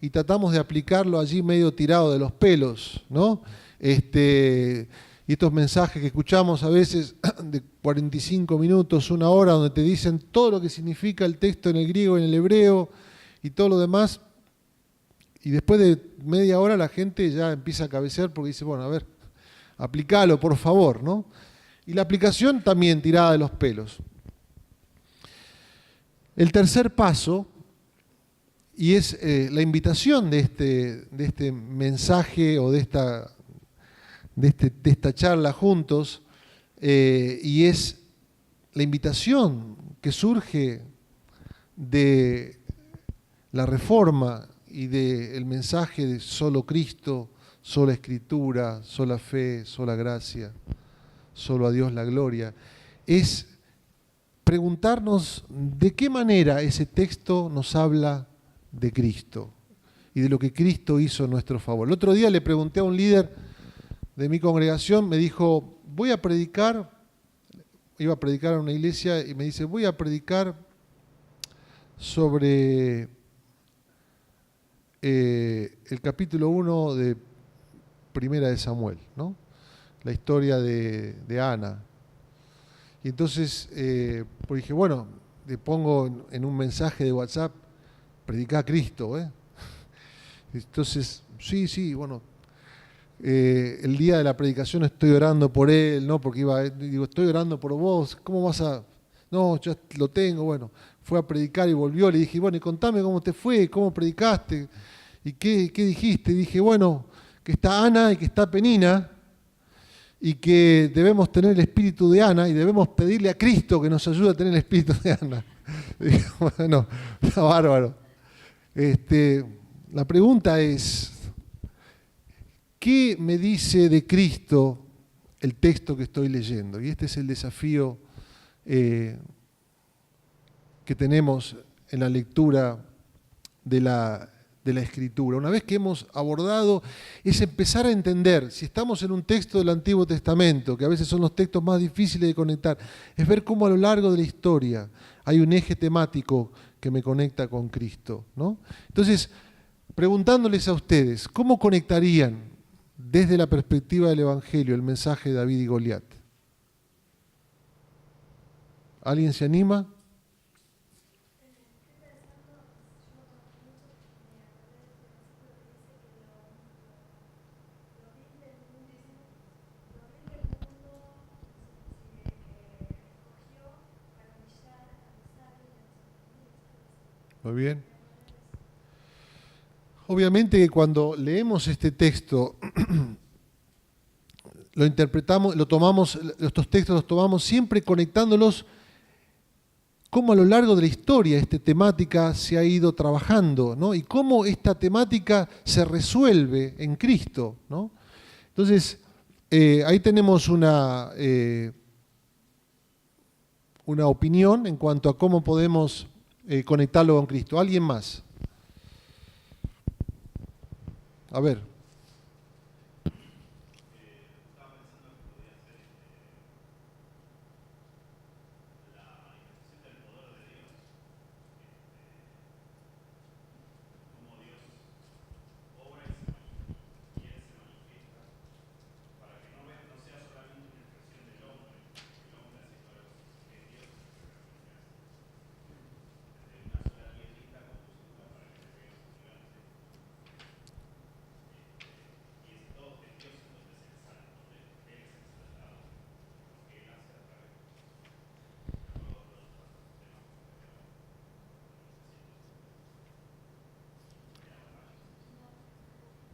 S1: y tratamos de aplicarlo allí medio tirado de los pelos, ¿no? Y estos mensajes que escuchamos a veces de 45 minutos, una hora, donde te dicen todo lo que significa el texto en el griego, en el hebreo y todo lo demás, y después de media hora la gente ya empieza a cabecear porque dice, bueno, a ver, aplicalo por favor, ¿no? Y la aplicación también tirada de los pelos. El tercer paso, y es la invitación de este mensaje o de esta charla juntos, y es la invitación que surge de la Reforma y del mensaje de solo Cristo, sola Escritura, sola fe, sola gracia, solo a Dios la gloria, es preguntarnos de qué manera ese texto nos habla de Cristo y de lo que Cristo hizo en nuestro favor. El otro día le pregunté a un líder de mi congregación, me dijo, iba a predicar a una iglesia y me dice, voy a predicar sobre el capítulo 1 de Primera de Samuel, ¿no? La historia de Ana. Y entonces pues dije, bueno, le pongo en un mensaje de WhatsApp, predicá a Cristo, ¿eh? Entonces, sí, bueno, el día de la predicación estoy orando por él, ¿no? Porque digo, estoy orando por vos, ¿cómo vas a...? No, ya lo tengo, bueno. Fue a predicar y volvió, le dije, bueno, y contame cómo te fue, cómo predicaste, y qué dijiste. Y dije, bueno, que está Ana y que está Penina, y que debemos tener el espíritu de Ana y debemos pedirle a Cristo que nos ayude a tener el espíritu de Ana. Dije, bueno, está bárbaro. La pregunta es, ¿qué me dice de Cristo el texto que estoy leyendo? Y este es el desafío que tenemos en la lectura de la Escritura. Una vez que hemos abordado, es empezar a entender, si estamos en un texto del Antiguo Testamento, que a veces son los textos más difíciles de conectar, es ver cómo a lo largo de la historia hay un eje temático que me conecta con Cristo, ¿no? Entonces, preguntándoles a ustedes, ¿cómo conectarían desde la perspectiva del Evangelio el mensaje de David y Goliat? ¿Alguien se anima? Muy bien. Obviamente que cuando leemos este texto, lo interpretamos, estos textos los tomamos siempre conectándolos cómo a lo largo de la historia esta temática se ha ido trabajando, ¿no? Y cómo esta temática se resuelve en Cristo, ¿no? Entonces, ahí tenemos una opinión en cuanto a cómo podemos conectarlo con Cristo. ¿Alguien más? A ver.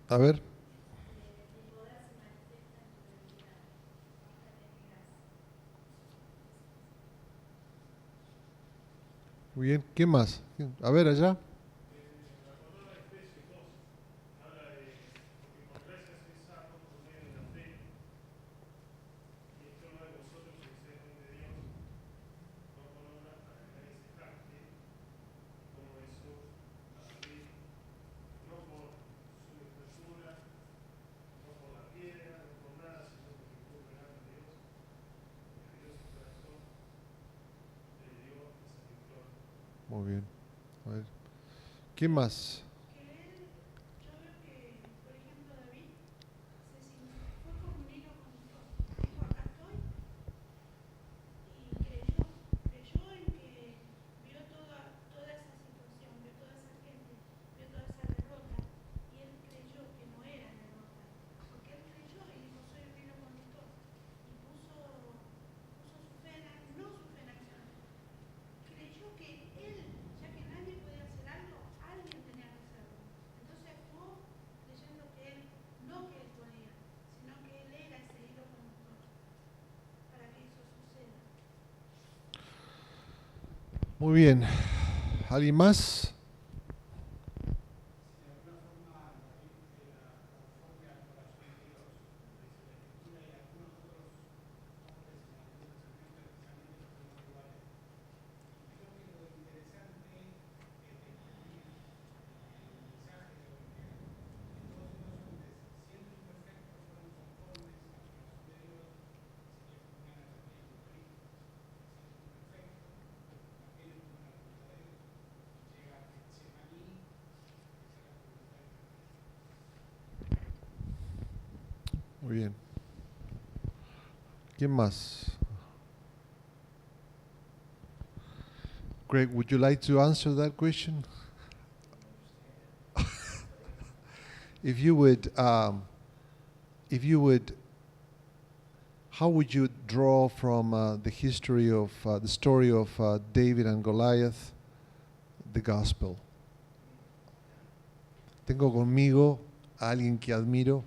S1: A ver. Muy bien. ¿Qué más? A ver allá. Muy bien. A ver. ¿Qué más?
S3: Que él, yo veo que, por ejemplo, David fue como un niño con Dios. Dijo, acá estoy, y creyó en que vio toda esa situación, vio toda esa gente, vio toda esa derrota, y él creyó que no era derrota, porque él creyó y dijo, soy el niño con Dios, y puso su fe no su fe en acción, creyó que él, ya que nadie podía hacer algo, alguien tenía que hacerlo. Entonces actuó creyendo que él, no que él podía, sino que él era ese hilo conductor para que eso suceda.
S1: Muy bien. ¿Alguien más? Muy bien. ¿Quién más? Greg, would you like to answer that question? If you would, how would you draw from the history of the story of David and Goliath, the gospel? Tengo conmigo a alguien que admiro,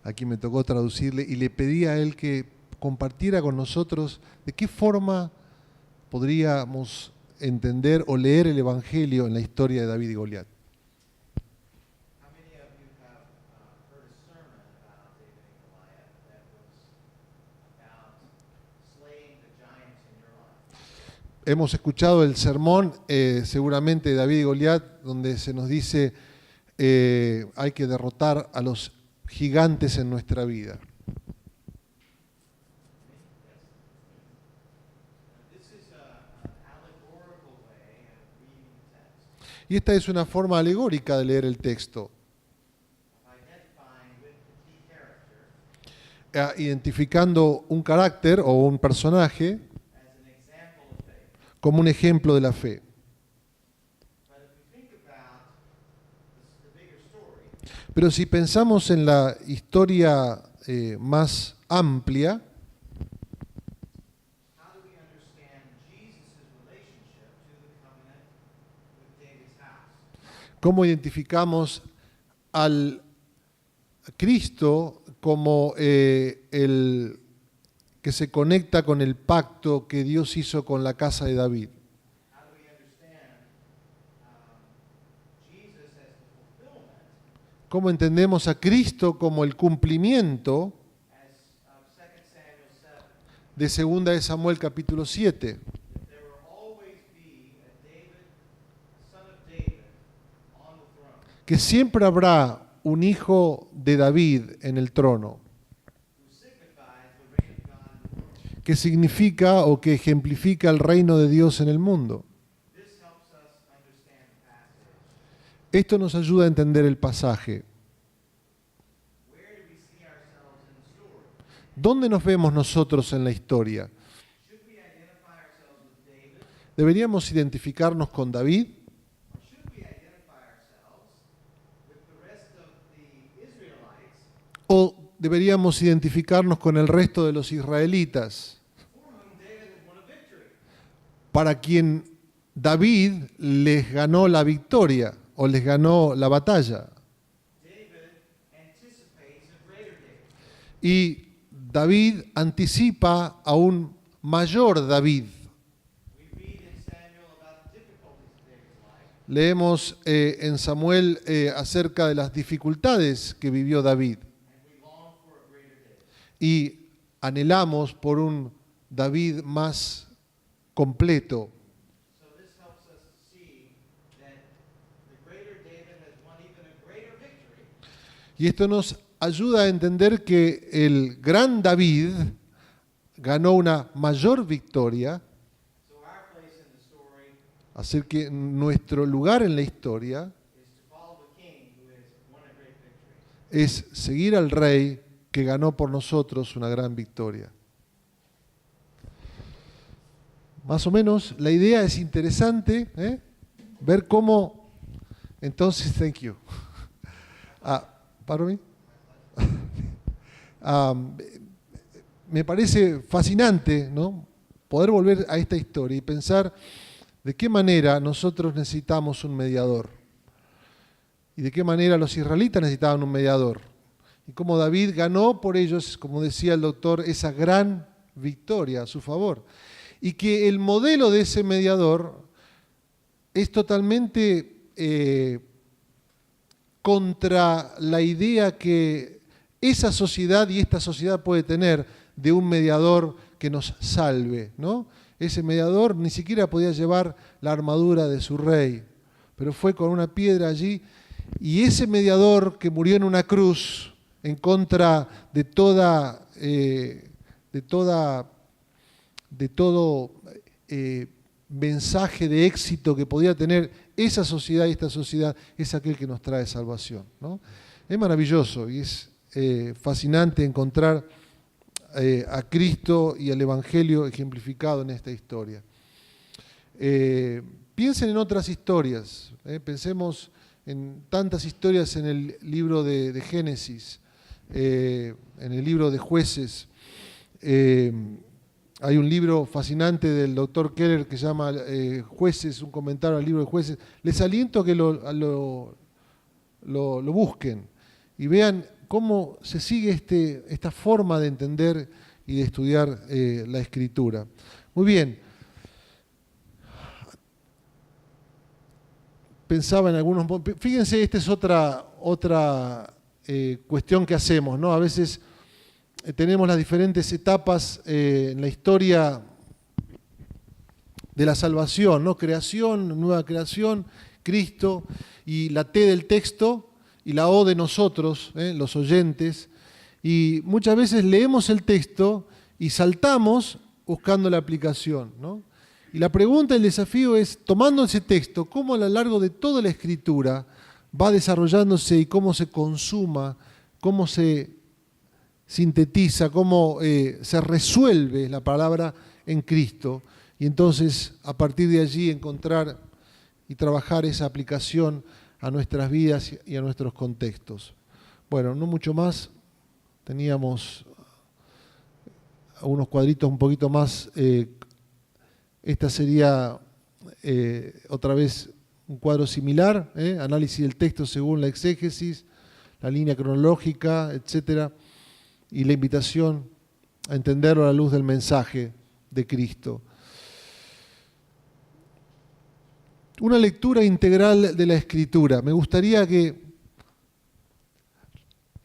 S1: a quien me tocó traducirle, y le pedí a él que compartiera con nosotros de qué forma podríamos entender o leer el Evangelio en la historia de David y Goliat.
S4: How many of you have heard a sermon about David and Goliath that was about slaying the giants in your life?
S1: Hemos escuchado el sermón seguramente de David y Goliat, donde se nos dice hay que derrotar a los gigantes en nuestra vida.
S4: This is an allegorical way of reading the text,
S1: Y esta es una forma alegórica de leer el texto,
S4: of identifying with the key character
S1: identificando un carácter o un personaje
S4: as an example of faith.
S1: como un ejemplo de la fe.
S4: But if we think about the bigger story,
S1: Pero si pensamos en la historia más amplia,
S4: how do we understand Jesus' relationship to the covenant with David's house?
S1: ¿cómo identificamos al Cristo como el que se conecta con el pacto que Dios hizo con la casa de David?
S4: How do we understand Jesus as the fulfillment
S1: ¿Cómo entendemos a Cristo como el cumplimiento
S4: as of 2 Samuel 7?
S1: de 2 de Samuel capítulo 7.
S4: that there will always be a David, a son of David, on the throne,
S1: Que siempre habrá un hijo de David en el trono,
S4: who signifies the reign of God in the world.
S1: que significa o que ejemplifica el reino de Dios en el mundo.
S4: This helps us understand the passage.
S1: Esto nos ayuda a entender el pasaje.
S4: Where do we see ourselves in the story?
S1: ¿Dónde nos vemos nosotros en la historia?
S4: Should we identify ourselves with David?
S1: ¿Deberíamos identificarnos con David?
S4: Or should we identify ourselves with the rest of the Israelites
S1: ¿O deberíamos identificarnos con el resto de los israelitas,
S4: for whom David has won a victory?
S1: para quien David les ganó la victoria o les ganó la batalla?
S4: David anticipates a greater David.
S1: Y David anticipa a un mayor David.
S4: We read in Samuel about the difficulties of David's life,
S1: Leemos en Samuel acerca de las dificultades que vivió David
S4: and we long for a greater David.
S1: y anhelamos por un David más completo.
S4: So this helps us see that the greater David has won even a greater victory,
S1: Y esto nos ayuda a entender que el gran David ganó una mayor victoria,
S4: so our place in the story
S1: así que nuestro lugar en la historia
S4: is to follow the king who has won a great victory.
S1: es seguir al rey que ganó por nosotros una gran victoria. Más o menos, la idea es interesante, ¿eh? Ver cómo, entonces, thank you. ¿Pardon me? Me parece fascinante, ¿no?, poder volver a esta historia y pensar de qué manera nosotros necesitamos un mediador y de qué manera los israelitas necesitaban un mediador y cómo David ganó por ellos, como decía el doctor, esa gran victoria a su favor, y que el modelo de ese mediador es totalmente contra la idea que esa sociedad y esta sociedad puede tener de un mediador que nos salve, ¿no? Ese mediador ni siquiera podía llevar la armadura de su rey, pero fue con una piedra allí, y ese mediador que murió en una cruz en contra de todo mensaje de éxito que podía tener esa sociedad y esta sociedad, es aquel que nos trae salvación, ¿no? Es maravilloso y es fascinante encontrar a Cristo y al Evangelio ejemplificado en esta historia. Piensen en otras historias, pensemos en tantas historias en el libro de Génesis, en el libro de Jueces. Hay un libro fascinante del doctor Keller que se llama Jueces, un comentario al libro de Jueces. Les aliento a que lo busquen y vean cómo se sigue esta forma de entender y de estudiar la Escritura. Muy bien. Pensaba en algunos... Fíjense, esta es otra cuestión que hacemos, ¿no? A veces tenemos las diferentes etapas en la historia de la salvación, ¿no? Creación, nueva creación, Cristo, y la T del texto y la O de nosotros, los oyentes, y muchas veces leemos el texto y saltamos buscando la aplicación, ¿no? Y la pregunta, el desafío es, tomando ese texto, cómo a lo largo de toda la Escritura va desarrollándose y cómo se consuma, cómo se sintetiza, cómo se resuelve la palabra en Cristo, y entonces a partir de allí encontrar y trabajar esa aplicación a nuestras vidas y a nuestros contextos. Bueno, no mucho más, teníamos unos cuadritos un poquito más, esta sería otra vez un cuadro similar, análisis del texto según la exégesis, la línea cronológica, etcétera, y la invitación a entenderlo a la luz del mensaje de Cristo. Una lectura integral de la Escritura. Me gustaría que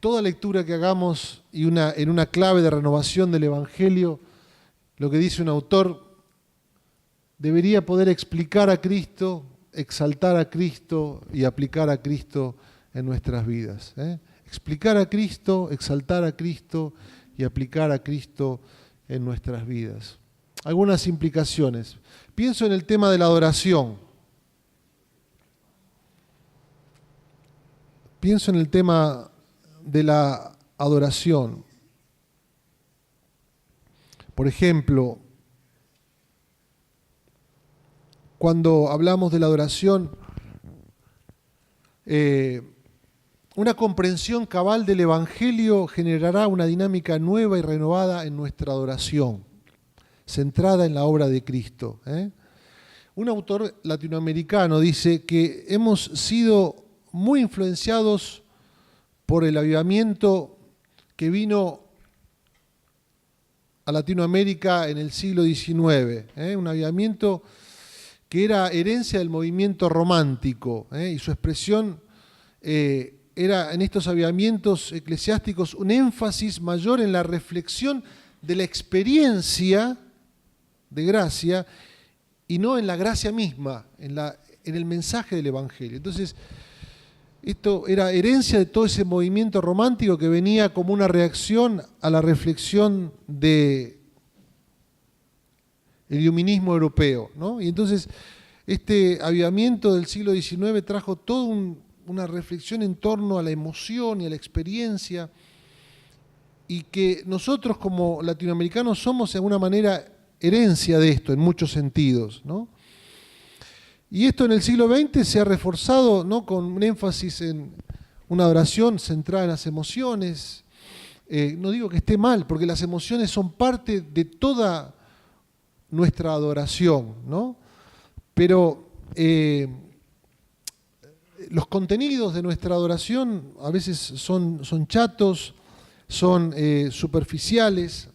S1: toda lectura que hagamos en una clave de renovación del Evangelio lo que dice un autor, debería poder explicar a Cristo, exaltar a Cristo y aplicar a Cristo en nuestras vidas. Explicar a Cristo, exaltar a Cristo y aplicar a Cristo en nuestras vidas. Algunas implicaciones. Pienso en el tema de la adoración. Pienso en el tema de la adoración. Por ejemplo, cuando hablamos de la adoración, una comprensión cabal del Evangelio generará una dinámica nueva y renovada en nuestra adoración, centrada en la obra de Cristo. Un autor latinoamericano dice que hemos sido muy influenciados por el avivamiento que vino a Latinoamérica en el siglo XIX, un avivamiento que era herencia del movimiento romántico, y su expresión era en estos avivamientos eclesiásticos un énfasis mayor en la reflexión de la experiencia de gracia y no en la gracia misma, en el mensaje del Evangelio. Entonces, esto era herencia de todo ese movimiento romántico que venía como una reacción a la reflexión del iluminismo europeo, ¿no? Y entonces este avivamiento del siglo XIX trajo toda una reflexión en torno a la emoción y a la experiencia, y que nosotros como latinoamericanos somos de alguna manera herencia de esto en muchos sentidos, ¿no? Y esto en el siglo XX se ha reforzado, ¿no?, con un énfasis en una adoración centrada en las emociones. No digo que esté mal, porque las emociones son parte de toda nuestra adoración, ¿no? Pero los contenidos de nuestra adoración a veces son chatos, son superficiales,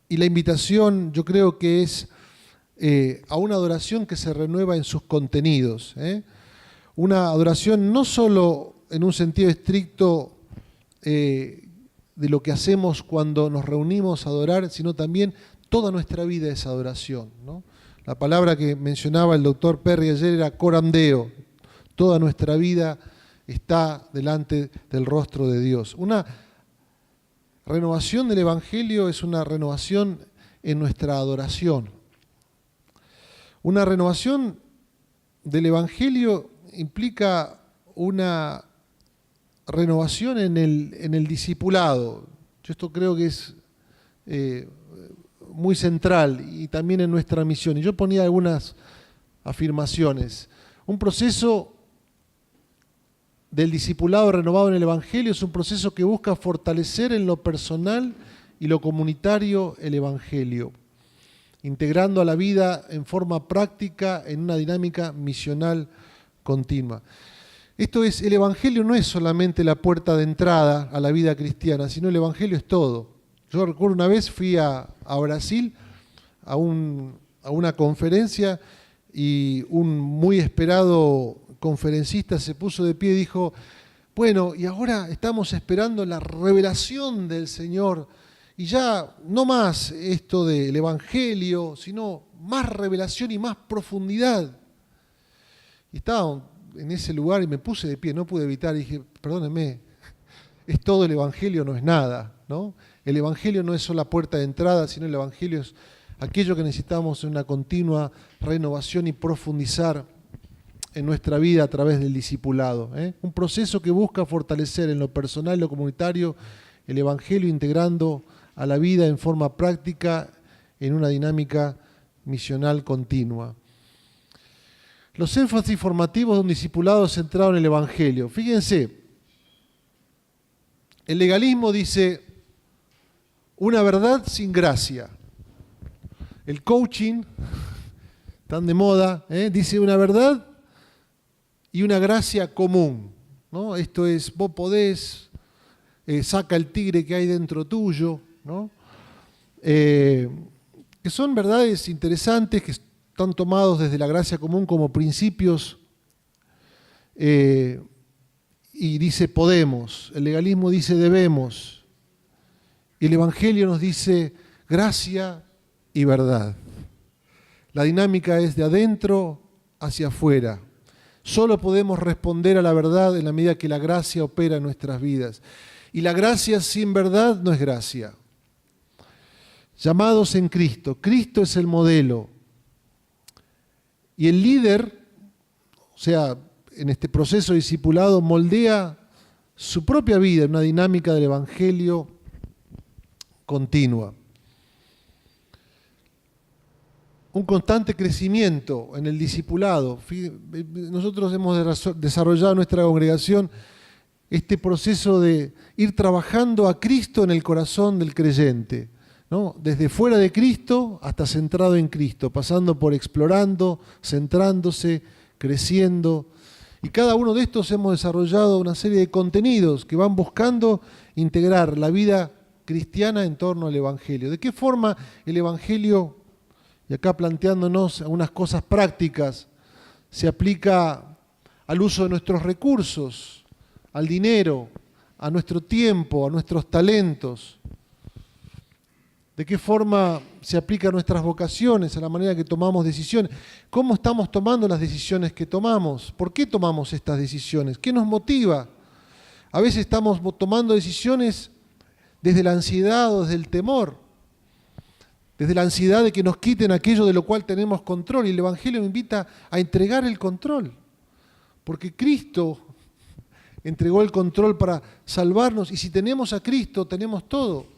S1: y la invitación yo creo que es a una adoración que se renueva en sus contenidos. Una adoración no solo en un sentido estricto de lo que hacemos cuando nos reunimos a adorar, sino también toda nuestra vida es adoración, ¿no? La palabra que mencionaba el doctor Perry ayer era coram Deo. Toda nuestra vida está delante del rostro de Dios. Una renovación del Evangelio es una renovación en nuestra adoración. Una renovación del Evangelio implica una renovación en el discipulado. Yo esto creo que es muy central, y también en nuestra misión. Y yo ponía algunas afirmaciones. Un proceso del discipulado renovado en el Evangelio es un proceso que busca fortalecer en lo personal y lo comunitario el Evangelio, integrando a la vida en forma práctica en una dinámica misional continua. Esto es, el Evangelio no es solamente la puerta de entrada a la vida cristiana, sino el Evangelio es todo. Yo recuerdo una vez fui a Brasil a una conferencia, y un muy esperado conferencista se puso de pie y dijo: bueno, y ahora estamos esperando la revelación del Señor, y ya no más esto del Evangelio, sino más revelación y más profundidad. Y estaba en ese lugar y me puse de pie, no pude evitar, y dije: perdónenme, es todo el Evangelio, no es nada, ¿no? El Evangelio no es solo la puerta de entrada, sino el Evangelio es aquello que necesitamos en una continua renovación y profundizar en nuestra vida a través del discipulado. Un proceso que busca fortalecer en lo personal y lo comunitario el Evangelio, integrando a la vida en forma práctica en una dinámica misional continua. Los énfasis formativos de un discipulado centrado en el Evangelio. Fíjense, el legalismo dice una verdad sin gracia. El coaching, tan de moda, dice una verdad y una gracia común, ¿no? Esto es, vos podés, saca el tigre que hay dentro tuyo, ¿no? Que son verdades interesantes, que están tomados desde la gracia común como principios, y dice podemos, el legalismo dice debemos, y el Evangelio nos dice gracia y verdad. La dinámica es de adentro hacia afuera. Solo podemos responder a la verdad en la medida que la gracia opera en nuestras vidas. Y la gracia sin verdad no es gracia. Llamados en Cristo. Cristo es el modelo. Y el líder, o sea, en este proceso de discipulado, moldea su propia vida en una dinámica del Evangelio continua. Un constante crecimiento en el discipulado. Nosotros hemos desarrollado en nuestra congregación este proceso de ir trabajando a Cristo en el corazón del creyente, ¿no? Desde fuera de Cristo hasta centrado en Cristo, pasando por explorando, centrándose, creciendo. Y cada uno de estos hemos desarrollado una serie de contenidos que van buscando integrar la vida cristiana en torno al Evangelio. ¿De qué forma el Evangelio, y acá planteándonos algunas cosas prácticas, se aplica al uso de nuestros recursos, al dinero, a nuestro tiempo, a nuestros talentos? ¿De qué forma se aplica a nuestras vocaciones, a la manera que tomamos decisiones? ¿Cómo estamos tomando las decisiones que tomamos? ¿Por qué tomamos estas decisiones? ¿Qué nos motiva? A veces estamos tomando decisiones desde la ansiedad o desde el temor, desde la ansiedad de que nos quiten aquello de lo cual tenemos control. Y el Evangelio me invita a entregar el control, porque Cristo entregó el control para salvarnos, y si tenemos a Cristo, tenemos todo.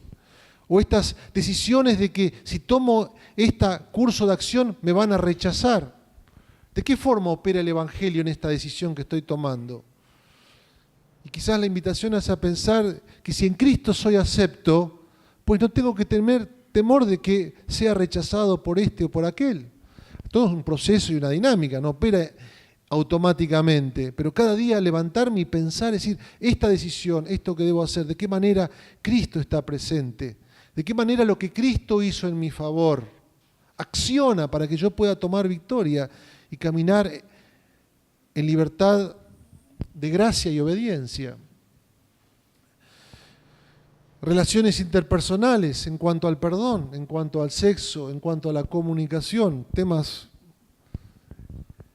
S1: O estas decisiones de que si tomo este curso de acción me van a rechazar. ¿De qué forma opera el Evangelio en esta decisión que estoy tomando? Y quizás la invitación es a pensar que si en Cristo soy acepto, pues no tengo que tener temor de que sea rechazado por este o por aquel. Todo es un proceso y una dinámica, no opera automáticamente, pero cada día levantarme y pensar, es decir, esta decisión, esto que debo hacer, de qué manera Cristo está presente, de qué manera lo que Cristo hizo en mi favor acciona para que yo pueda tomar victoria y caminar en libertad de gracia y obediencia. Relaciones interpersonales en cuanto al perdón, en cuanto al sexo, en cuanto a la comunicación, temas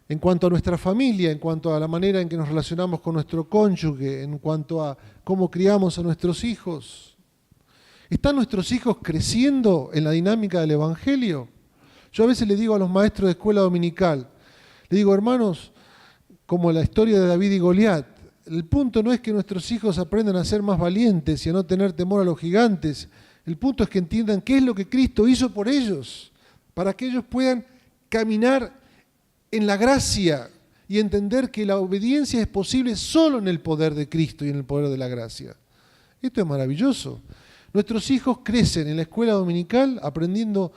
S1: en cuanto a nuestra familia, en cuanto a la manera en que nos relacionamos con nuestro cónyuge, en cuanto a cómo criamos a nuestros hijos. ¿Están nuestros hijos creciendo en la dinámica del Evangelio? Yo a veces le digo a los maestros de escuela dominical, le digo, hermanos, como la historia de David y Goliat, el punto no es que nuestros hijos aprendan a ser más valientes y a no tener temor a los gigantes. El punto es que entiendan qué es lo que Cristo hizo por ellos, para que ellos puedan caminar en la gracia y entender que la obediencia es posible solo en el poder de Cristo y en el poder de la gracia. Esto es maravilloso. Nuestros hijos crecen en la escuela dominical aprendiendo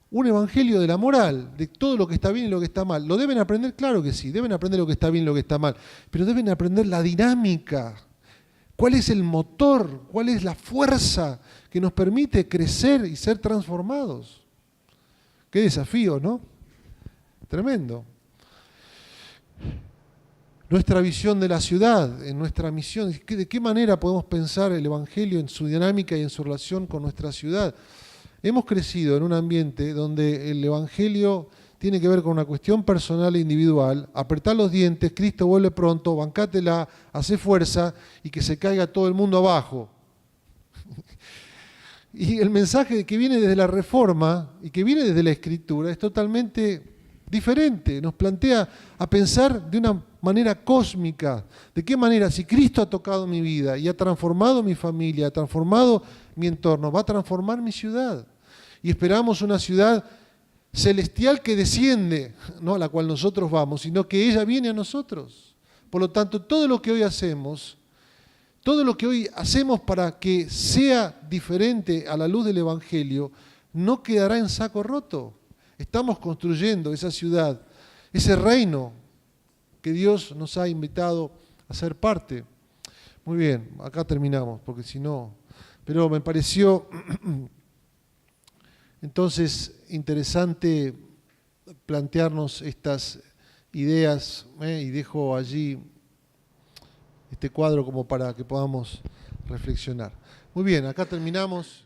S1: un evangelio de la moral, de todo lo que está bien y lo que está mal. ¿Lo deben aprender? Claro que sí, deben aprender lo que está bien y lo que está mal, pero deben aprender la dinámica. ¿Cuál es el motor? ¿Cuál es la fuerza que nos permite crecer y ser transformados? Qué desafío, ¿no? Tremendo. Nuestra visión de la ciudad, en nuestra misión, ¿de qué manera podemos pensar el Evangelio en su dinámica y en su relación con nuestra ciudad? Hemos crecido en un ambiente donde el Evangelio tiene que ver con una cuestión personal e individual. Apretar los dientes, Cristo vuelve pronto, bancátela, hace fuerza y que se caiga todo el mundo abajo. Y el mensaje que viene desde la Reforma y que viene desde la Escritura es totalmente diferente. Nos plantea a pensar de una manera cósmica. ¿De qué manera? Si Cristo ha tocado mi vida y ha transformado mi familia, ha transformado mi entorno, va a transformar mi ciudad. Y esperamos una ciudad celestial que desciende, no a la cual nosotros vamos, sino que ella viene a nosotros. Por lo tanto, todo lo que hoy hacemos para que sea diferente a la luz del Evangelio, no quedará en saco roto. Estamos construyendo esa ciudad, ese reino que Dios nos ha invitado a ser parte. Muy bien, acá terminamos, porque si no... Pero me pareció entonces interesante plantearnos estas ideas, y dejo allí este cuadro como para que podamos reflexionar. Muy bien, acá terminamos.